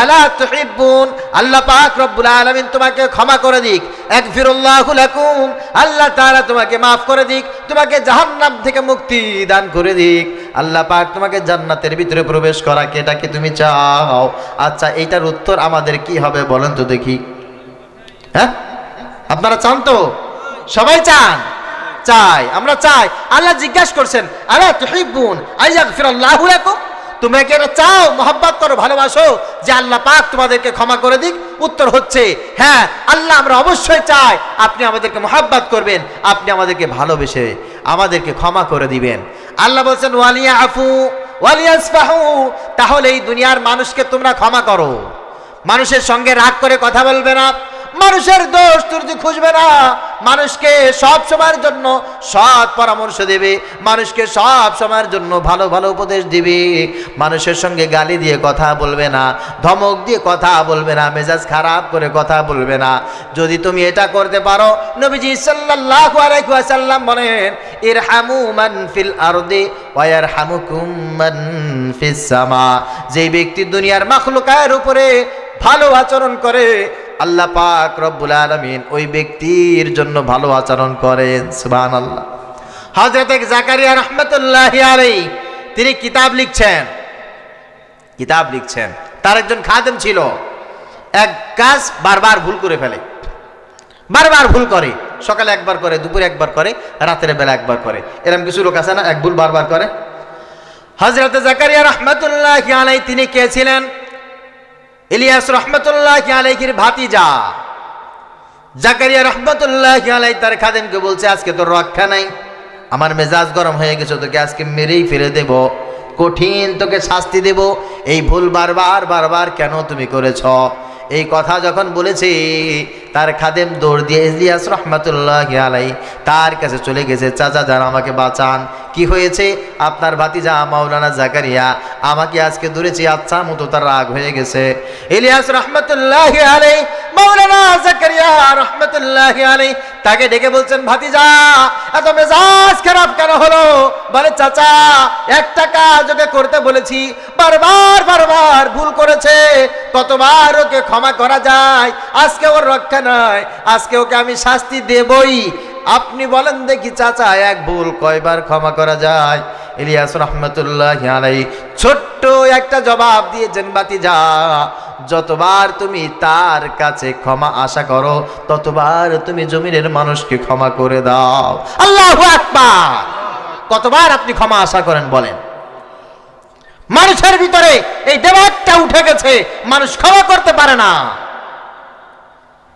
আলা তুহিব্বুন, আল্লাহ পাক রব্বুল আলামিন তোমাকে ক্ষমা করে দিক, ইয়াগফিরুল্লাহু লাকুম, আল্লাহ তাআলা তোমাকে maaf করে দিক, তোমাকে জাহান্নাম থেকে মুক্তি দান করে দিক, আল্লাহ পাক তোমাকে জান্নাতের ভিতরে প্রবেশ করাকে, এটা কি তুমি চাও? আচ্ছা, এইটার উত্তর আমাদের কি হবে বলেন তো দেখি? হ্যাঁ, আপনারা চান তো? সবাই চান? চাই, আমরা চাই। আল্লাহ জিজ্ঞাসা করছেন, আলা তুহিব্বুন আইয়াগফিরাল্লাহু লাকুম, তুমি কি এটা চাও, মহব্বত করো, ভালোবাসো যে আল্লাহ পাক তোমাদেরকে ক্ষমা করে দিক? উত্তর হচ্ছে হ্যাঁ, আল্লাহ আমরা অবশ্যই চাই আপনি আমাদেরকে মহব্বত করবেন, আপনি আমাদেরকে ভালোবেসে আমাদেরকে ক্ষমা করে দিবেন। আল্লাহ বলছেন ওয়ালিয়াফু ওয়ালিয়াসফাহু, তাহলে এই দুনিয়ার মানুষকে তোমরা ক্ষমা করো, মানুষের সঙ্গে রাগ করে কথা বলবে না, মানুষের দোষ ত্রুটি খুঁজবে না, মানুষকে সব সময়ের জন্য সৎ পরামর্শ দেবে, মানুষকে সব সময়ের জন্য ভালো ভালো উপদেশ দিবে। মানুষের সঙ্গে গালি দিয়ে কথা বলবে না, ধমক দিয়ে কথা বলবে না, মেজাজ খারাপ করে কথা বলবে না। যদি তুমি এটা করতে পারো, নবীজি সাল্লাল্লাহু আলাইহি ওয়াসাল্লাম বলেন, ইরহামু মান ফিল আরদি ওয়া ইয়ারহামুকুম মান ফিস সামা। যে ব্যক্তি দুনিয়ার মাখলুকাতের উপরে ভালো আচরণ করে, আল্লাহ পাক রব্বুল আলামিন ওই ব্যক্তির জন্য ভালো আচরণ করেন। সুবহানাল্লাহ। হযরত জাকারিয়া রাহমাতুল্লাহি আলাইহি তিনি কিতাব লিখছেন। তার একজন খাদেম ছিল, এক কাজ বারবার ভুল করে ফেলে, বারবার ভুল করে। সকালে একবার করে, দুপুরে একবার করে, রাতের বেলা একবার করে। এরকম কিছু লোক আছে না, এক ভুল বারবার করে। হযরত জাকারিয়া রাহমাতুল্লাহি আলাইহি তিনি কে ছিলেন? ইলিয়াস রাহমাতুল্লাহি আলাইহির ভাতিজা। জাকারিয়া রাহমাতুল্লাহি আলাইহি তার খাদেমকে বলছে, আজকে তোর রক্ষা নাই, আমার মেজাজ গরম হয়ে গেছে, তোকে আজকে মেরেই ফেলে দেব, কঠিন তোকে শাস্তি দেব। এই ভুল বারবার বারবার কেন তুমি করেছ? এই কথা যখন বলেছে, তার খাদেম দৌড় দিয়ে ইলিয়াস রাহমাতুল্লাহি আলাইহি তার কাছে চলে গেছে। চাচা যান, আমাকে বাঁচান, কি হয়েছে? আপনার ভাতিজা মাওলানা জাকারিয়া আমাকে আজকে ধরেছে, আচ্ছা মতো তার রাগ হয়ে গেছে। ইলিয়াস রাহমাতুল্লাহি আলাইহি মাওলানা জাকারিয়া রাহমাতুল্লাহি আলাইহি তাকে ডেকে বলছেন, ভাতিজা এত মেজাজ খারাপ কেন হলো? বলে, চাচা একটা কাজ ওকে করতে বলেছি, বারবার বারবার ভুল করেছে, কতবার ওকে ক্ষমা করা যায়? আজকে ওর রক্ষা নাই, আজকে ওকে আমি শাস্তি দেবই। আপনি বলেন দেখি চাচা, এক ভুল কয়বার ক্ষমা করা যায়? ইলিয়াস রাহমাতুল্লাহি আলাইহি ছোট্ট একটা জবাব দিয়েছেন, ভাতিজা যতবার তুমি তার কাছে ক্ষমা আশা করো, ততবার তুমি জমিনের মানুষকে ক্ষমা করে দাও। আল্লাহু আকবার। কতবার আপনি ক্ষমা আশা করেন বলেন? মানুষের ভিতরে এই দেবাকটা উঠে গেছে, মানুষ ক্ষমা করতে পারে না,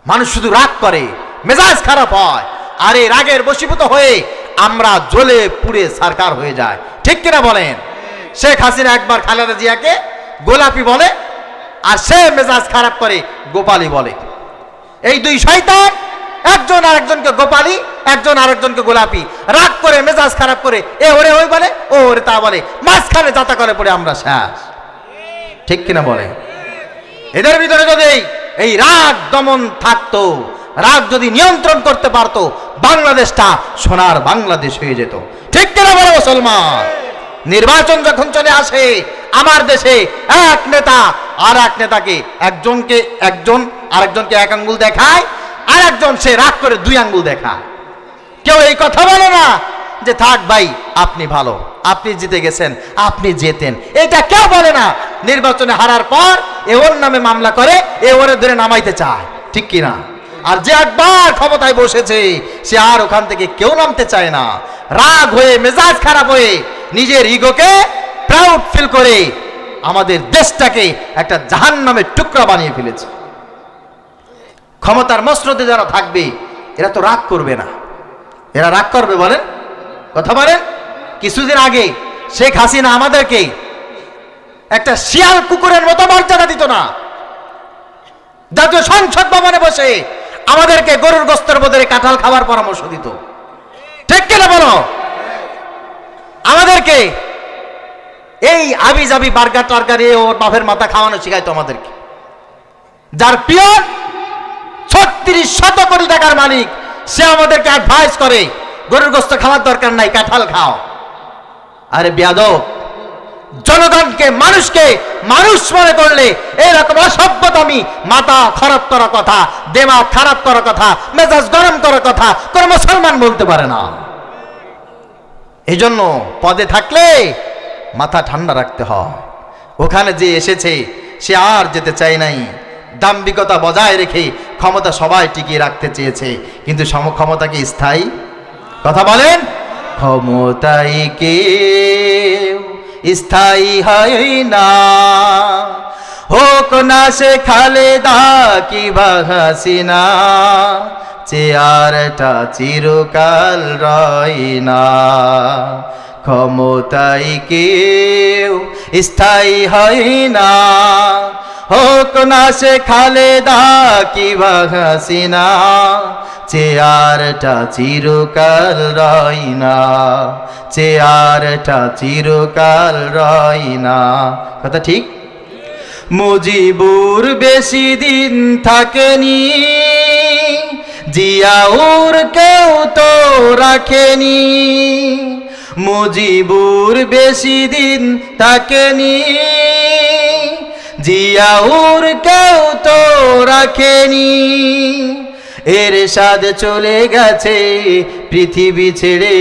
মানুষ শুধু রাগ করে, মেজাজ খারাপ হয়, আর এই রাগের বশীভূত হয়ে আমরা জ্বলে পুড়ে সারকার হয়ে যায়। ঠিক কিনা বলেন? শেখ হাসিনা একবার খালেদা জিয়াকে গোলাপি বলে, আর সে মেজাজ খারাপ করে গোপালী বলে। এই দুই শয়তান, একজন আরেকজনকে গোপালী, একজন আরেকজনকে গোলাপি, রাগ করে মেজাজ খারাপ করে এ ওরে ওই বলে, ও ওরে তা বলে, মাঝখানে যাতা করে পড়ে আমরা শেষ। ঠিক কিনা বলে? এদের ভিতরে যদি এই রাগ দমন থাকতো, রাগ যদি নিয়ন্ত্রণ করতে পারতো, বাংলাদেশটা সোনার বাংলাদেশ হয়ে যেত। ঠিক কিনা বলে মুসলমান? নির্বাচন যখন চলে আসে আমার দেশে, এক নেতা আর এক নেতাকে, একজন আরেকজনকে এক আঙ্গুল দেখায়, আর একজন সে রাগ করে দুই আঙ্গুল দেখায়। কেউ এই কথা বলে না যে থাক ভাই আপনি ভালো, আপনি জিতে গেছেন, আপনি জেতেন, এটা কেউ বলে না। নির্বাচনে হারার পর এ ওর নামে মামলা করে, এ ওরে ধরে নামাইতে চায়। ঠিক কিনা? আর যে একবার ক্ষমতায় বসেছে, সে আর ওখান থেকে কেউ নামতে চায় না। রাগ হয়ে, মেজাজ খারাপ হয়ে, নিজের ইগোকে প্রাউড ফিল করে আমাদের দেশটাকে একটা জাহান্নামের টুকরা বানিয়ে ফেলেছে। ক্ষমতার মসনদে যারা থাকবে, এরা তো রাগ করবে না। এরা রাগ করবে বলেন? কথা বলেন? কিছুদিন আগে শেখ হাসিনা আমাদেরকে একটা শিয়াল কুকুরের মতো মর্যাদা দিত না। জাতীয় সংসদ ভবনে বসে আমাদেরকে গরুর গোস্তের বদলে কাঁঠাল খাওয়ার পরামর্শ দিত। ঠিক কিনা বলো? আমাদেরকে এই আবি জাবি বার্গার টার্গার ওর বাপের মাথা খাওয়ানো শিখাইতো আমাদেরকে। যার পিয়ন 36 কোটি টাকার মালিক, সে আমাদেরকে অ্যাডভাইস করে গরুর গোস্ত খাওয়ার দরকার নাই, কাঁঠাল খাও। আরে বেয়াদব, জনগণকে, মানুষকে মানুষ মনে করলে এরকম অসভ্যতামি, মাথা খারাপ করা কথা, দেমাগ খারাপ করা কথা, মেজাজ গরম করা কথা কোন মুসলমান বলতে পারে না। এই জন্য পদে থাকলে মাথা ঠান্ডা রাখতে হয়। ওখানে যে এসেছে সে আর যেতে চায় নাই, দাম্ভিকতা বজায় রেখে ক্ষমতা সবাই টিকিয়ে রাখতে চেয়েছে, কিন্তু ক্ষমতা কি স্থায়ী? কথা বলেন? ক্ষমতাই কেউ স্থায়ী হয় না, হোক না সে খালেদা কিংবা হাসিনা, চেয়ারটা চিরকাল রয় না। ক্ষমতাই কেউ স্থায়ী হয় না, হোক না সে খালেদা কিবা হাসিনা, চেয়ারটা চিরকাল রয় না, চেয়ারটা চিরকাল রয় না। কথা ঠিক? মুজিবুর বেশি দিন থাকেনি, জিয়াউর কেউ তো রাখেনি, মুজিবুর বেশি দিন থাকেনি, জিয়াউর কেউ তো রাখেনি। এরশাদ চলে গেছে পৃথিবী ছেড়ে,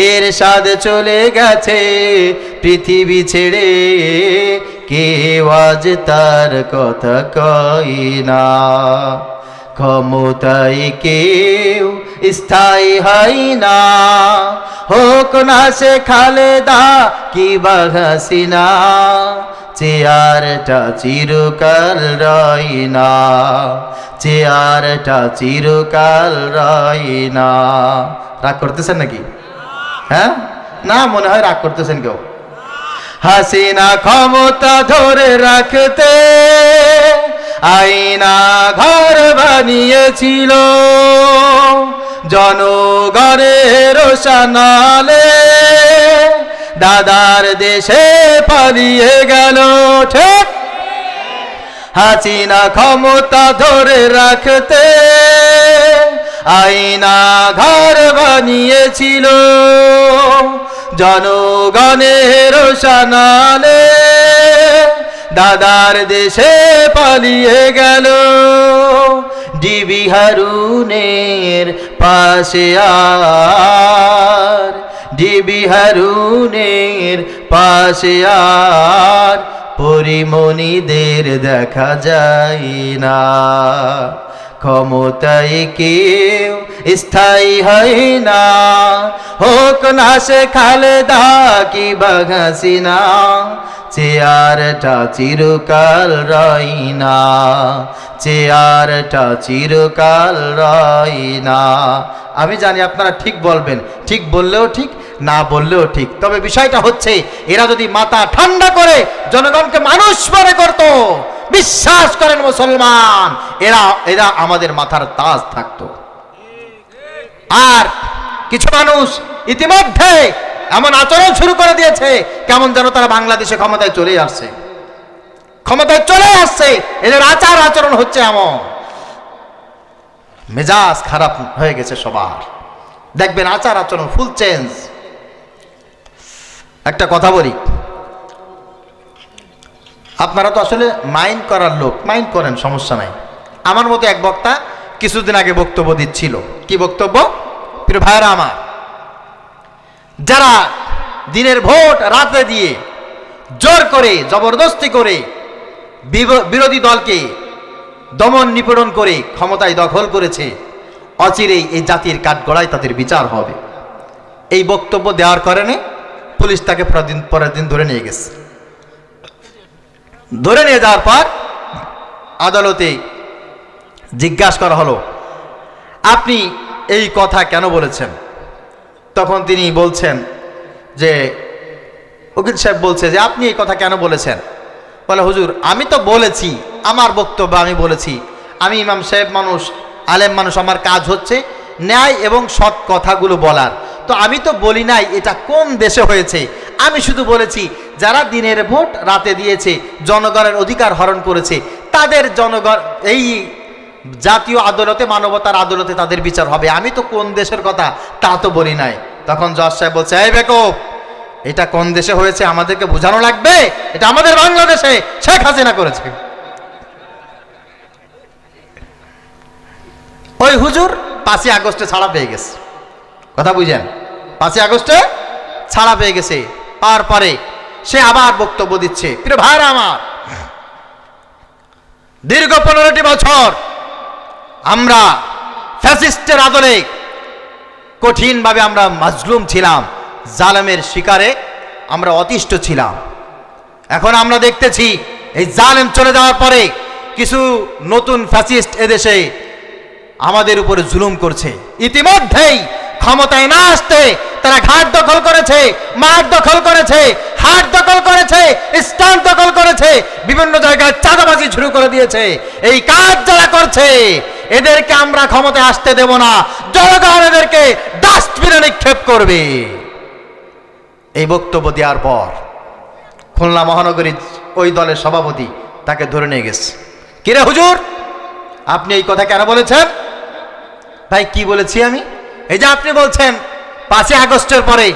এরশাদ চলে গেছে পৃথিবী ছেড়ে, কেউ আজ তার কথা কয় না। ক্ষমতায় কেউ স্থায়ী হয় না, হোক না সে খালেদা কিবা হাসিনা, চেয়ারটা চিরকাল রয় না, চেয়ারটা চিরকাল রয় না। রাগ করতেছেন নাকি? হ্যাঁ না, মনে হয় রাগ করতেছেন কেউ। হাসিনা ক্ষমতা ধরে রাখতে আয়না ঘর বানিয়েছিল, জনগণের রোশনালে দাদার দেশে পালিয়ে গেল। ঠিক? হাসিনা ক্ষমতা ধরে রাখতে আয়না ঘর বানিয়েছিল, জনগণের রোশনালে দাদার দেশে পালিয়ে গেল। ডিবি হারুনের পাশে আর, ডিবি হারুনের পাশে আর পরিমণিদের দেখা যায় না। ক্ষমতায় কেউ স্থায়ী হয় না, হোক না সে খালেদা কিবা হাসিনা, চেয়ারটা চিরকাল রয় না, চেয়ারটা চিরকাল রয় না। আমি জানি আপনারা ঠিক বলবেন, ঠিক বললেও ঠিক, না বললেও ঠিক। তবে বিষয়টা হচ্ছে, এরা যদি মাথা ঠান্ডা করে জনগণকে মানুষ মনে করত, বিশ্বাস করেন মুসলমান, এরা এরা আমাদের মাথার তাজ থাকতো। আর কিছু মানুষ ইতিমধ্যে এমন আচরণ শুরু করে দিয়েছে, কেমন যেন তারা বাংলাদেশে ক্ষমতায় চলে আসছে, ক্ষমতায় চলে আসছে। এদের আচার আচরণ হচ্ছে এমন, মেজাজ খারাপ হয়ে গেছে সবার। দেখবেন আচার আচরণ ফুল চেঞ্জ। একটা কথা বলি, আপনারা তো আসলে মাইন্ড করার লোক, মাইন্ড করেন, সমস্যা নাই। আমার মতো এক বক্তা কিছুদিন আগে বক্তব্য দিচ্ছিল। কি বক্তব্য? প্রিয় ভাইরা আমার, যারা দিনের ভোট রাতে দিয়ে জোর করে জবরদস্তি করে বিরোধী দলকে দমন নিপীড়ন করে ক্ষমতায় দখল করেছে, অচিরেই এই জাতির কাঠগড়ায় তাদের বিচার হবে। এই বক্তব্য দেওয়ার কারণে পুলিশ তাকে পরের দিন ধরে নিয়ে গেছে। ধরে নিয়ে যাওয়ার পর আদালতে জিজ্ঞাসা করা হলো, আপনি এই কথা কেন বলেছেন? তখন তিনি বলছেন যে, উকিল সাহেব বলছে যে, আপনি এই কথা কেন বলেছেন? বলে, হুজুর আমি তো বলেছি, আমার বক্তব্য আমি বলেছি, আমি ইমাম সাহেব মানুষ, আলেম মানুষ, আমার কাজ হচ্ছে ন্যায় এবং সৎ কথাগুলো বলার। তো আমি তো বলি নাই এটা কোন দেশে হয়েছে, আমি শুধু বলেছি যারা দিনের ভোট রাতে দিয়েছে, জনগণের অধিকার হরণ করেছে, তাদের জনগণ এই জাতীয় আদালতে, মানবতার আদালতে তাদের বিচার হবে। আমি তো কোন দেশের কথা তা তো বলি নাই। তখন জজ সাহেব বলছে, এই বেকুব, এটা কোন দেশে হয়েছে আমাদেরকে বোঝানো লাগবে? এটা আমাদের বাংলাদেশে শেখ হাসিনা করেছে। ওই হুজুর 5ই আগস্টে ছাড়া পেয়ে গেছে। কথা বুঝেন? 5ই আগস্টে ছাড়া পেয়ে গেছে। পাওয়ার পরে সে আবার বক্তব্য দিচ্ছে। প্রিয় ভাইরা আমার, দীর্ঘ 15টি বছর আমরা ফ্যাসিস্টের আদলে কঠিনভাবে আমরা মাজলুম ছিলাম, জালেমের শিকারে আমরা অতিষ্ঠ ছিলাম। এখন আমরা দেখতেছি এই জালেম চলে যাওয়ার পরে কিছু নতুন ফ্যাসিস্ট এদেশে আমাদের উপরে জুলুম করছে। ইতিমধ্যেই ক্ষমতায় না আসতে তারা ঘাট দখল করেছে, মাঠ দখল করেছে, হাট দখল করেছে, স্ট্যান্ড দখল করেছে, বিভিন্ন জায়গায় চাঁদাবাজি শুরু করে দিয়েছে। এই কাজ যারা করছে এদেরকে আমরা ক্ষমতায় আসতে দেব না, জনগণ এদেরকে ডাস্টবিনে নিক্ষেপ করবে। এই বক্তব্য দেওয়ার পর খুলনা মহানগরীর ওই দলের সভাপতি তাকে ধরে নিয়ে গেছে। কিরে হুজুর, আপনি এই কথা কেন বলেছেন? ভাই কি বলেছি আমি? এই যে আপনি বলছেন 5ই আগস্টের পরে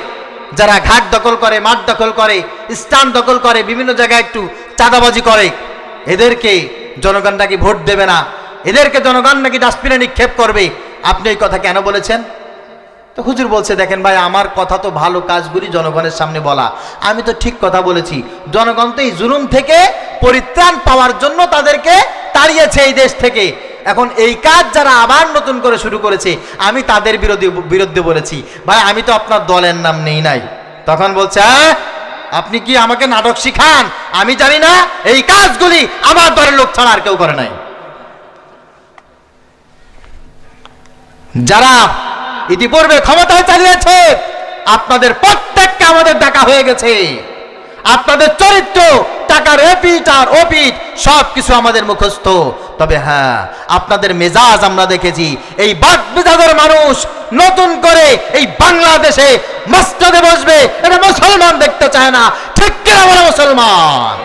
যারা ঘাট দখল করে, মাঠ দখল করে, স্থান দখল করে, বিভিন্ন জায়গায় একটু চাঁদাবাজি করে, এদেরকে জনগণ নাকি ভোট দেবে না, এদেরকে জনগণ নাকি ডাস্টবিনে নিক্ষেপ করবে। আপনি এই কথা কেন বলেছেন? তো হুজুর বলছে, দেখেন ভাই, আমার কথা তো ভালো কাজগুলি জনগণের সামনে বলা, আমি তো ঠিক কথা বলেছি। জনগণ তো এই জুলুম থেকে পরিত্রাণ পাওয়ার জন্য তাদেরকে তাড়িয়েছে এই দেশ থেকে। এখন এই কাজ যারা আবার নতুন করে শুরু করেছে, আমি তাদের বিরুদ্ধে বলেছি। ভাই আমি তো আপনার দলের নাম নেই নাই। তখন বলছে, আপনি কি আমাকে নাটক শিখান? আমি জানি না, এই কাজগুলি আমার দলের লোক ছাড়া আর কেউ করে নাই। যারা ইতিপূর্বে ক্ষমতায় চালিয়েছে আপনাদের প্রত্যেককে আমাদের দেখা হয়ে গেছে। আপনাদের চরিত্র, টাকার এপিট আর ওপিট সবকিছু আমাদের মুখস্থ। তবে হ্যাঁ, আপনাদের মেজাজ আমরা দেখেছি। এই বাদ মেজাজের মানুষ নতুন করে এই বাংলাদেশে মসজিদে বসবে, এটা মুসলমান দেখতে চায় না। ঠিক কিনা বলে মুসলমান?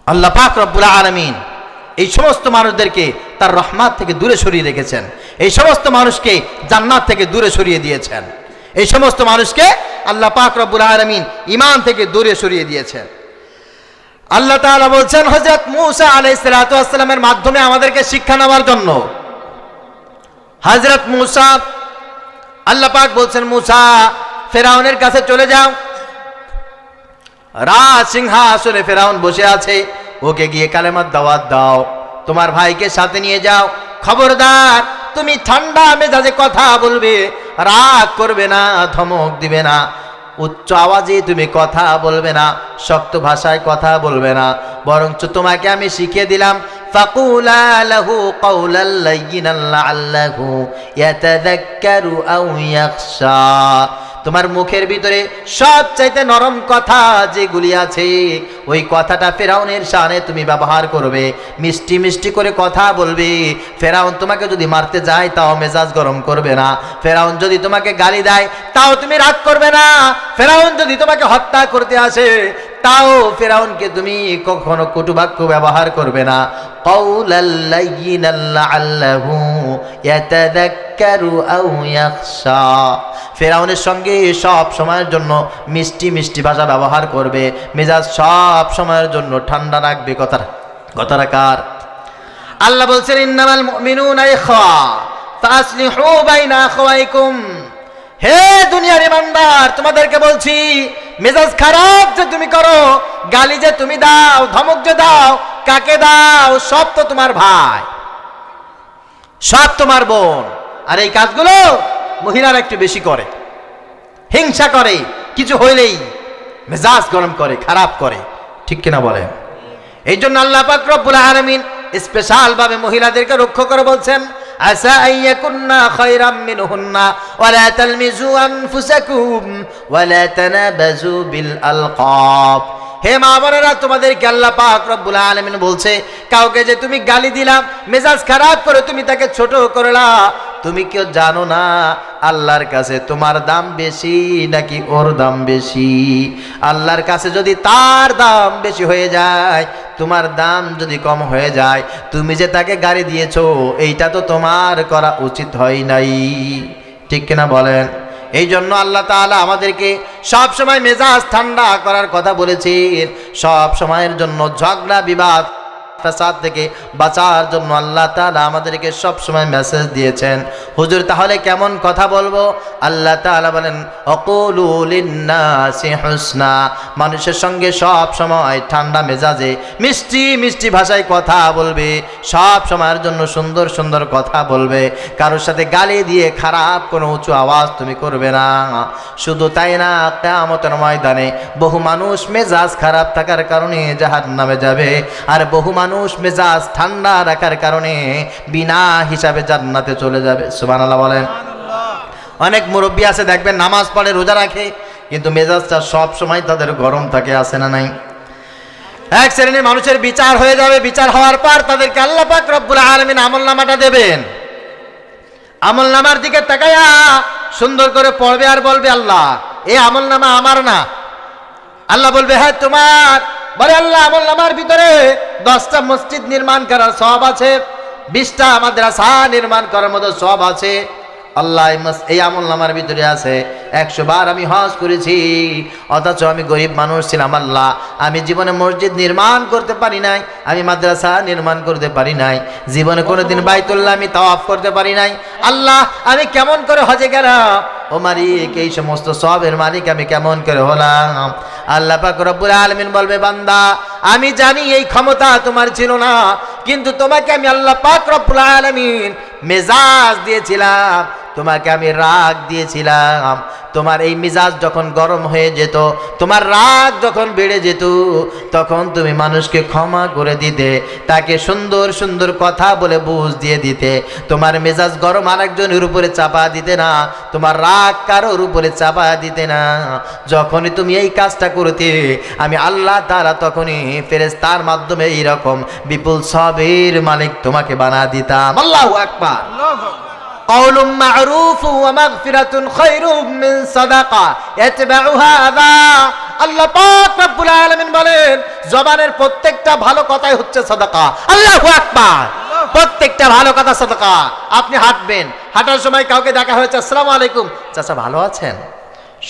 আল্লাহ পাক রব্বুল আলামিন এই সমস্ত মানুষদেরকে তার রহমত থেকে দূরে সরিয়ে রেখেছেন। এই সমস্ত মানুষকে জান্নাত থেকে দূরে সরিয়ে দিয়েছেন। এই সমস্ত মানুষকে আল্লাহ পাক রব্বুল আলামিন ঈমান থেকে দূরে সরিয়ে দিয়েছেন। আল্লাহ তাআলা বলছেন হযরত মূসা আলাইহিস সালাতু ওয়াস সালামের মাধ্যমে আমাদেরকে শিক্ষা নেওয়ার জন্য। হযরত মূসা, আল্লাহ পাক বলছেন, মূসা ফেরাউনের কাছে চলে যাও। রাজ সিংহাসনে ফেরাউন বসে আছে, ওকে গিয়ে কালেমার দাওয়াত দাও। তোমার ভাইকে সাথে নিয়ে যাও। খবরদার, তুমি ঠান্ডা মেজাজে কথা বলবে, রাগ করবে না, ধমক দিবে না, উচ্চ আওয়াজে তুমি কথা বলবে না, শক্ত ভাষায় কথা বলবে না, বরঞ্চ তোমাকে আমি শিখিয়ে দিলাম ফাকুলা লাহু কাওলাল লাইয়িনাল লাআল্লাহু ইয়াতাযাক্কারু আও ইয়াখশা। তোমার মুখের ভিতরে সবচাইতে নরম কথা যেগুলি আছে, ওই কথাটা ফেরাউনের শানে তুমি ব্যবহার করবে। মিষ্টি মিষ্টি করে কথা বলবে। ফেরাউন তোমাকে যদি মারতে যায় তাও মেজাজ গরম করবে না। ফেরাউন যদি তোমাকে গালি দেয় তাও তুমি রাগ করবে না। ফেরাউন যদি তোমাকে হত্যা করতে আসে তাও ফেরাউনকে তুমি কখনো কটুবাক্য ব্যবহার করবে না। কাওলাল লাইয়িনাল লাআল্লাহু ইয়াতাযাক্কারু আও ইয়াখশা। ফেরাউনের সঙ্গে সব সময়ের জন্য মিষ্টি মিষ্টি ভাষা ব্যবহার করবে, মেজাজ সব সময়ের জন্য ঠান্ডা রাখবে। কথাটা কার? আল্লাহ বলছেন ইন্নামাল মুমিনুনা ইখওয়া ফাসলিহু বাইনা আখওয়াইকুম। হে দুনিয়ার ইমানদার, তোমাদেরকে বলছি, মেজাজ খারাপ যে তুমি করো, গালি যে তুমি দাও, ধমক যে দাও, কাকে দাও? সব তো তোমার ভাই, সব তোমার বোন। আর এই কাজগুলো মহিলারা একটু বেশি করে, হিংসা করে, কিছু হইলেই মেজাজ গরম করে, খারাপ করে। ঠিক কিনা বলেন? এই জন্য আল্লাহ পাক রব্বুল আলামিন স্পেশাল ভাবে মহিলাদেরকে রক্ষা করে বলছেন আসা আইয়াকুন্না খায়রাম মিনহুন্না ওয়ালা তালমিজু আনফুসাকুম ওয়ালা তানাবাজু বিল আলকাব। হে মা বোনেরা, তোমাদেরকে আল্লাহ পাক রব্বুল আলামিন বলছে, কাউকে যে তুমি গালি দিলা, মেজাজ খারাপ করে তুমি তাকে ছোট করলা, তুমি কেউ জানো না আল্লাহর কাছে তোমার দাম বেশি নাকি ওর দাম বেশি? আল্লাহর কাছে যদি তার দাম বেশি হয়ে যায়, তোমার দাম যদি কম হয়ে যায়, তুমি যে তাকে গালি দিয়েছো এইটা তো তোমার করা উচিত হয় নাই। ঠিক কিনা বলেন? এই জন্য আল্লাহ তাআলা আমাদেরকে সব সময় মেজাজ ঠান্ডা করার কথা বলেছেন। সব সময়ের জন্য ঝগড়া বিবাদ ফাসাদ থেকে বাঁচার জন্য আল্লাহ তাআলা আমাদেরকে সব সময় মেসেজ দিয়েছেন। হুজুর তাহলে কেমন কথা বলবো? আল্লাহ তাআলা বলেন আকুলু লিন্নাসি হুসনা। মানুষের সঙ্গে সব সময় ঠান্ডা মেজাজে মিষ্টি মিষ্টি ভাষায় কথা বলবে, সব সময়ের জন্য সুন্দর সুন্দর কথা বলবে। কারোর সাথে গালি দিয়ে খারাপ কোনো উঁচু আওয়াজ তুমি করবে না। শুধু তাই না, কিয়ামতের ময়দানে বহু মানুষ মেজাজ খারাপ থাকার কারণে জাহান্নামে যাবে, আর বহু মানুষ মেজাজ ঠান্ডা রাখার কারণে বিনা হিসাবে জান্নাতে চলে যাবে। সুবহানাল্লাহ বলেন। অনেক মুরব্বী আছে দেখবেন নামাজ পড়ে রোজা রাখে কিন্তু মেজাজটা সব সময় তাদের গরম থাকে, আছে না নাই? এক শ্রেণীর মানুষের বিচার হয়ে যাবে, বিচার হওয়ার পর তাদেরকে আল্লাহ পাক রব্বুল আলামিন আমলনামাটা দেবেন। আমলনামার দিকে তাকায়া সুন্দর করে পড়বে আর বলবে, আল্লাহ এই আমলনামা আমার না। আল্লাহ বলবে, হ্যাঁ তোমার। বলে, আল্লাহ আমলনামার ভিতরে 10টা মসজিদ নির্মাণ করার সওয়াব আছে, 20টা মাদ্রাসা নির্মাণ করার মতো সওয়াব আছে। আল্লাহ এই আমলনামার ভিতরে আছে 100 বার আমি হজ করেছি, অথচ আমি গরিব মানুষ ছিলাম। আল্লাহ আমি জীবনে মসজিদ নির্মাণ করতে পারি নাই, আমি মাদ্রাসা নির্মাণ করতে পারি নাই, জীবনে কোনোদিন বাইতুল্লাহ আমি তাওয়াফ করতে পারি নাই। আল্লাহ আমি কেমন করে হজে গেলাম? ও মালিক, এই সমস্ত সওয়াবের মালিক আমি কেমন করে হলাম? আল্লাহ পাক রব্বুল আলামিন বলবে, বান্দা আমি জানি এই ক্ষমতা তোমার ছিল না, কিন্তু তোমাকে আমি আল্লাহ পাক রব্বুল আলামিন মেজাজ দিয়েছিলাম, তোমাকে আমি রাগ দিয়েছিলাম। তোমার এই মিজাজ যখন গরম হয়ে যেত, তোমার রাগ যখন বেড়ে যেত, তখন তুমি মানুষকে ক্ষমা করে দিতে, তাকে সুন্দর সুন্দর কথা বলে বুঝ দিয়ে দিতে। তোমার মেজাজ গরম আরেকজনের উপরে চাপা দিতে না, তোমার রাগ কারোর উপরে চাপা দিতে না। যখনই তুমি এই কাজটা করতে, আমি আল্লাহ তাআলা তখনই ফেরেশতার মাধ্যমে এইরকম বিপুল সওয়াবের মালিক তোমাকে বানা দিতাম। আল্লাহু আকবার। قول معروف ومغفرة خير من صدقة يتبعها أذى। আল্লাহ পাক রব্বুল আলামিন বলেন, জবানের প্রত্যেকটা ভালো কথাই হচ্ছে সাদাকা। আল্লাহু আকবার। প্রত্যেকটা ভালো কথা সাদাকা। আপনি হাঁটবেন, হাঁটার সময় কাউকে দেখা হয়েছে, আসসালামু আলাইকুম চাচা ভালো আছেন,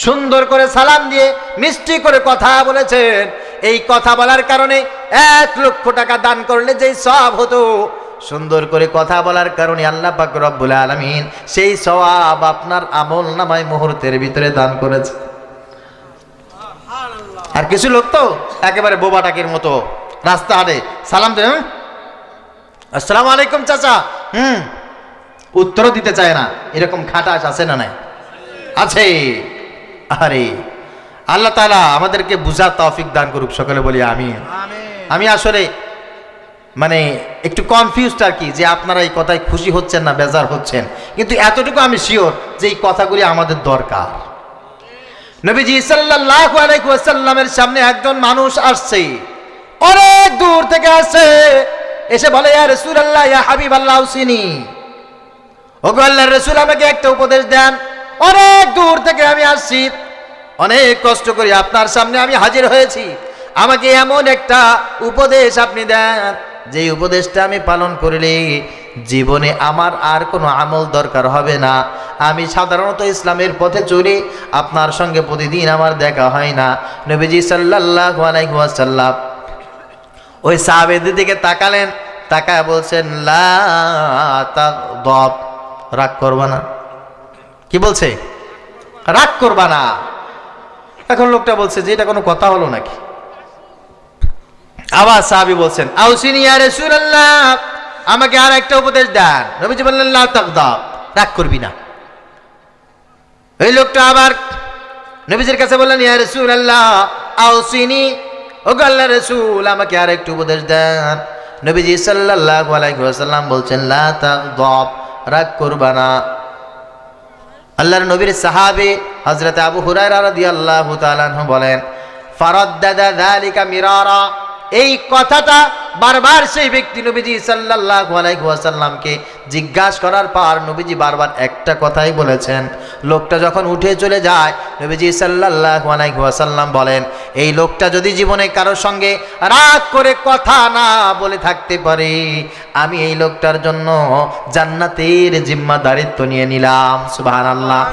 সুন্দর করে সালাম দিয়ে মিষ্টি করে কথা বলেছেন, এই কথা বলার কারণে 1 লক্ষ টাকা দান করলে যেই সওয়াব হতো, সুন্দর করে কথা বলার কারণে আল্লাহ পাক রব্বুল আলামিন সেই সওয়াব আপনার আমলনামায় মুহূর্তের ভিতরে দান করেছে। আর কিছু লোক তো একেবারে বোবা টাকির মতো রাস্তা হাঁটে, সালাম দেন, আসসালামু আলাইকুম চাচা, উত্তরও দিতে চায় না। এরকম খাটাস আছে না নাই? আছে। আরে আল্লাহ তাআলা আমাদেরকে বুঝার তৌফিক দান করুক, সকলে বলি আমিন। আমি আসলে মানে একটু কনফিউজড আর কি, যে আপনারা এই কথায় খুশি হচ্ছেন না বেজার হচ্ছেন, কিন্তু এতটুকু আমি শিওর যে এই কথাগুলি আমাদের দরকার। নবীজি সাল্লাল্লাহু আলাইহি ওয়াসাল্লামের সামনে একজন মানুষ আসছে, অনেক দূর থেকে আসছে, এসে বলে, ইয়া রাসূলুল্লাহ, ইয়া হাবিবাল্লাহ, উসিনি, ওগো আল্লাহর রাসূল আমাকে একটা উপদেশ দেন, অনেক দূর থেকে আমি আসছি, অনেক কষ্ট করে আপনার সামনে আমি হাজির হয়েছি, আমাকে এমন একটা উপদেশ আপনি দেন যে উপদেশটা আমি পালন করলে জীবনে আমার আর কোনো আমল দরকার হবে না। আমি সাধারণত ইসলামের পথে চলি, আপনার সঙ্গে প্রতিদিন আমার দেখা হয় না। নবীজি সাল্লাল্লাহু আলাইহি ওয়াসাল্লাম ওই সাহাবীদের দিকে তাকালেন, তাকায় বলছেন, লা তাগদাব, রাগ করবা না। কি বলছে? রাগ করবা না। এখন লোকটা বলছে যে এটা কোনো কথা হলো নাকি? আবার সাহাবী বলছেন, আউসিনি ইয়া রাসূলুল্লাহ, আমাকে আর একটা উপদেশ দেন। নবীজি বললেন, লা তাগদাব, রাগ করবি না। এই লোকটা আবার নবীজির কাছে বললেন, ইয়া রাসূলুল্লাহ আউসিনি, ওগো আল্লাহর রাসূল আমাকে আর একটু উপদেশ দেন। নবীজি সাল্লাল্লাহু আলাইহি ওয়াসাল্লাম বলছেন, লা তাগদাব, রাগ করবা না। আল্লাহর নবীর সাহাবী হযরত আবু হুরায়রা রাদিয়াল্লাহু তাআলা আনহু বলেন, ফারাদ্দাদা যালিকা মিরারা, এই কথাটা বারবার সেই ব্যক্তি নবীজি সাল্লাল্লাহু আলাইহি ওয়াসাল্লামকে জিজ্ঞাসা করার পর নবীজি বারবার একটা কথাই বলেছেন। লোকটা যখন উঠে চলে যায়, নবীজি সাল্লাল্লাহু আলাইহি ওয়াসাল্লাম বলেন, এই লোকটা যদি জীবনে কারোর সঙ্গে রাগ করে কথা না বলে থাকতে পারে, আমি এই লোকটার জন্য জান্নাতের জিম্মাদারিত্ব নিয়ে নিলাম। সুবহানাল্লাহ।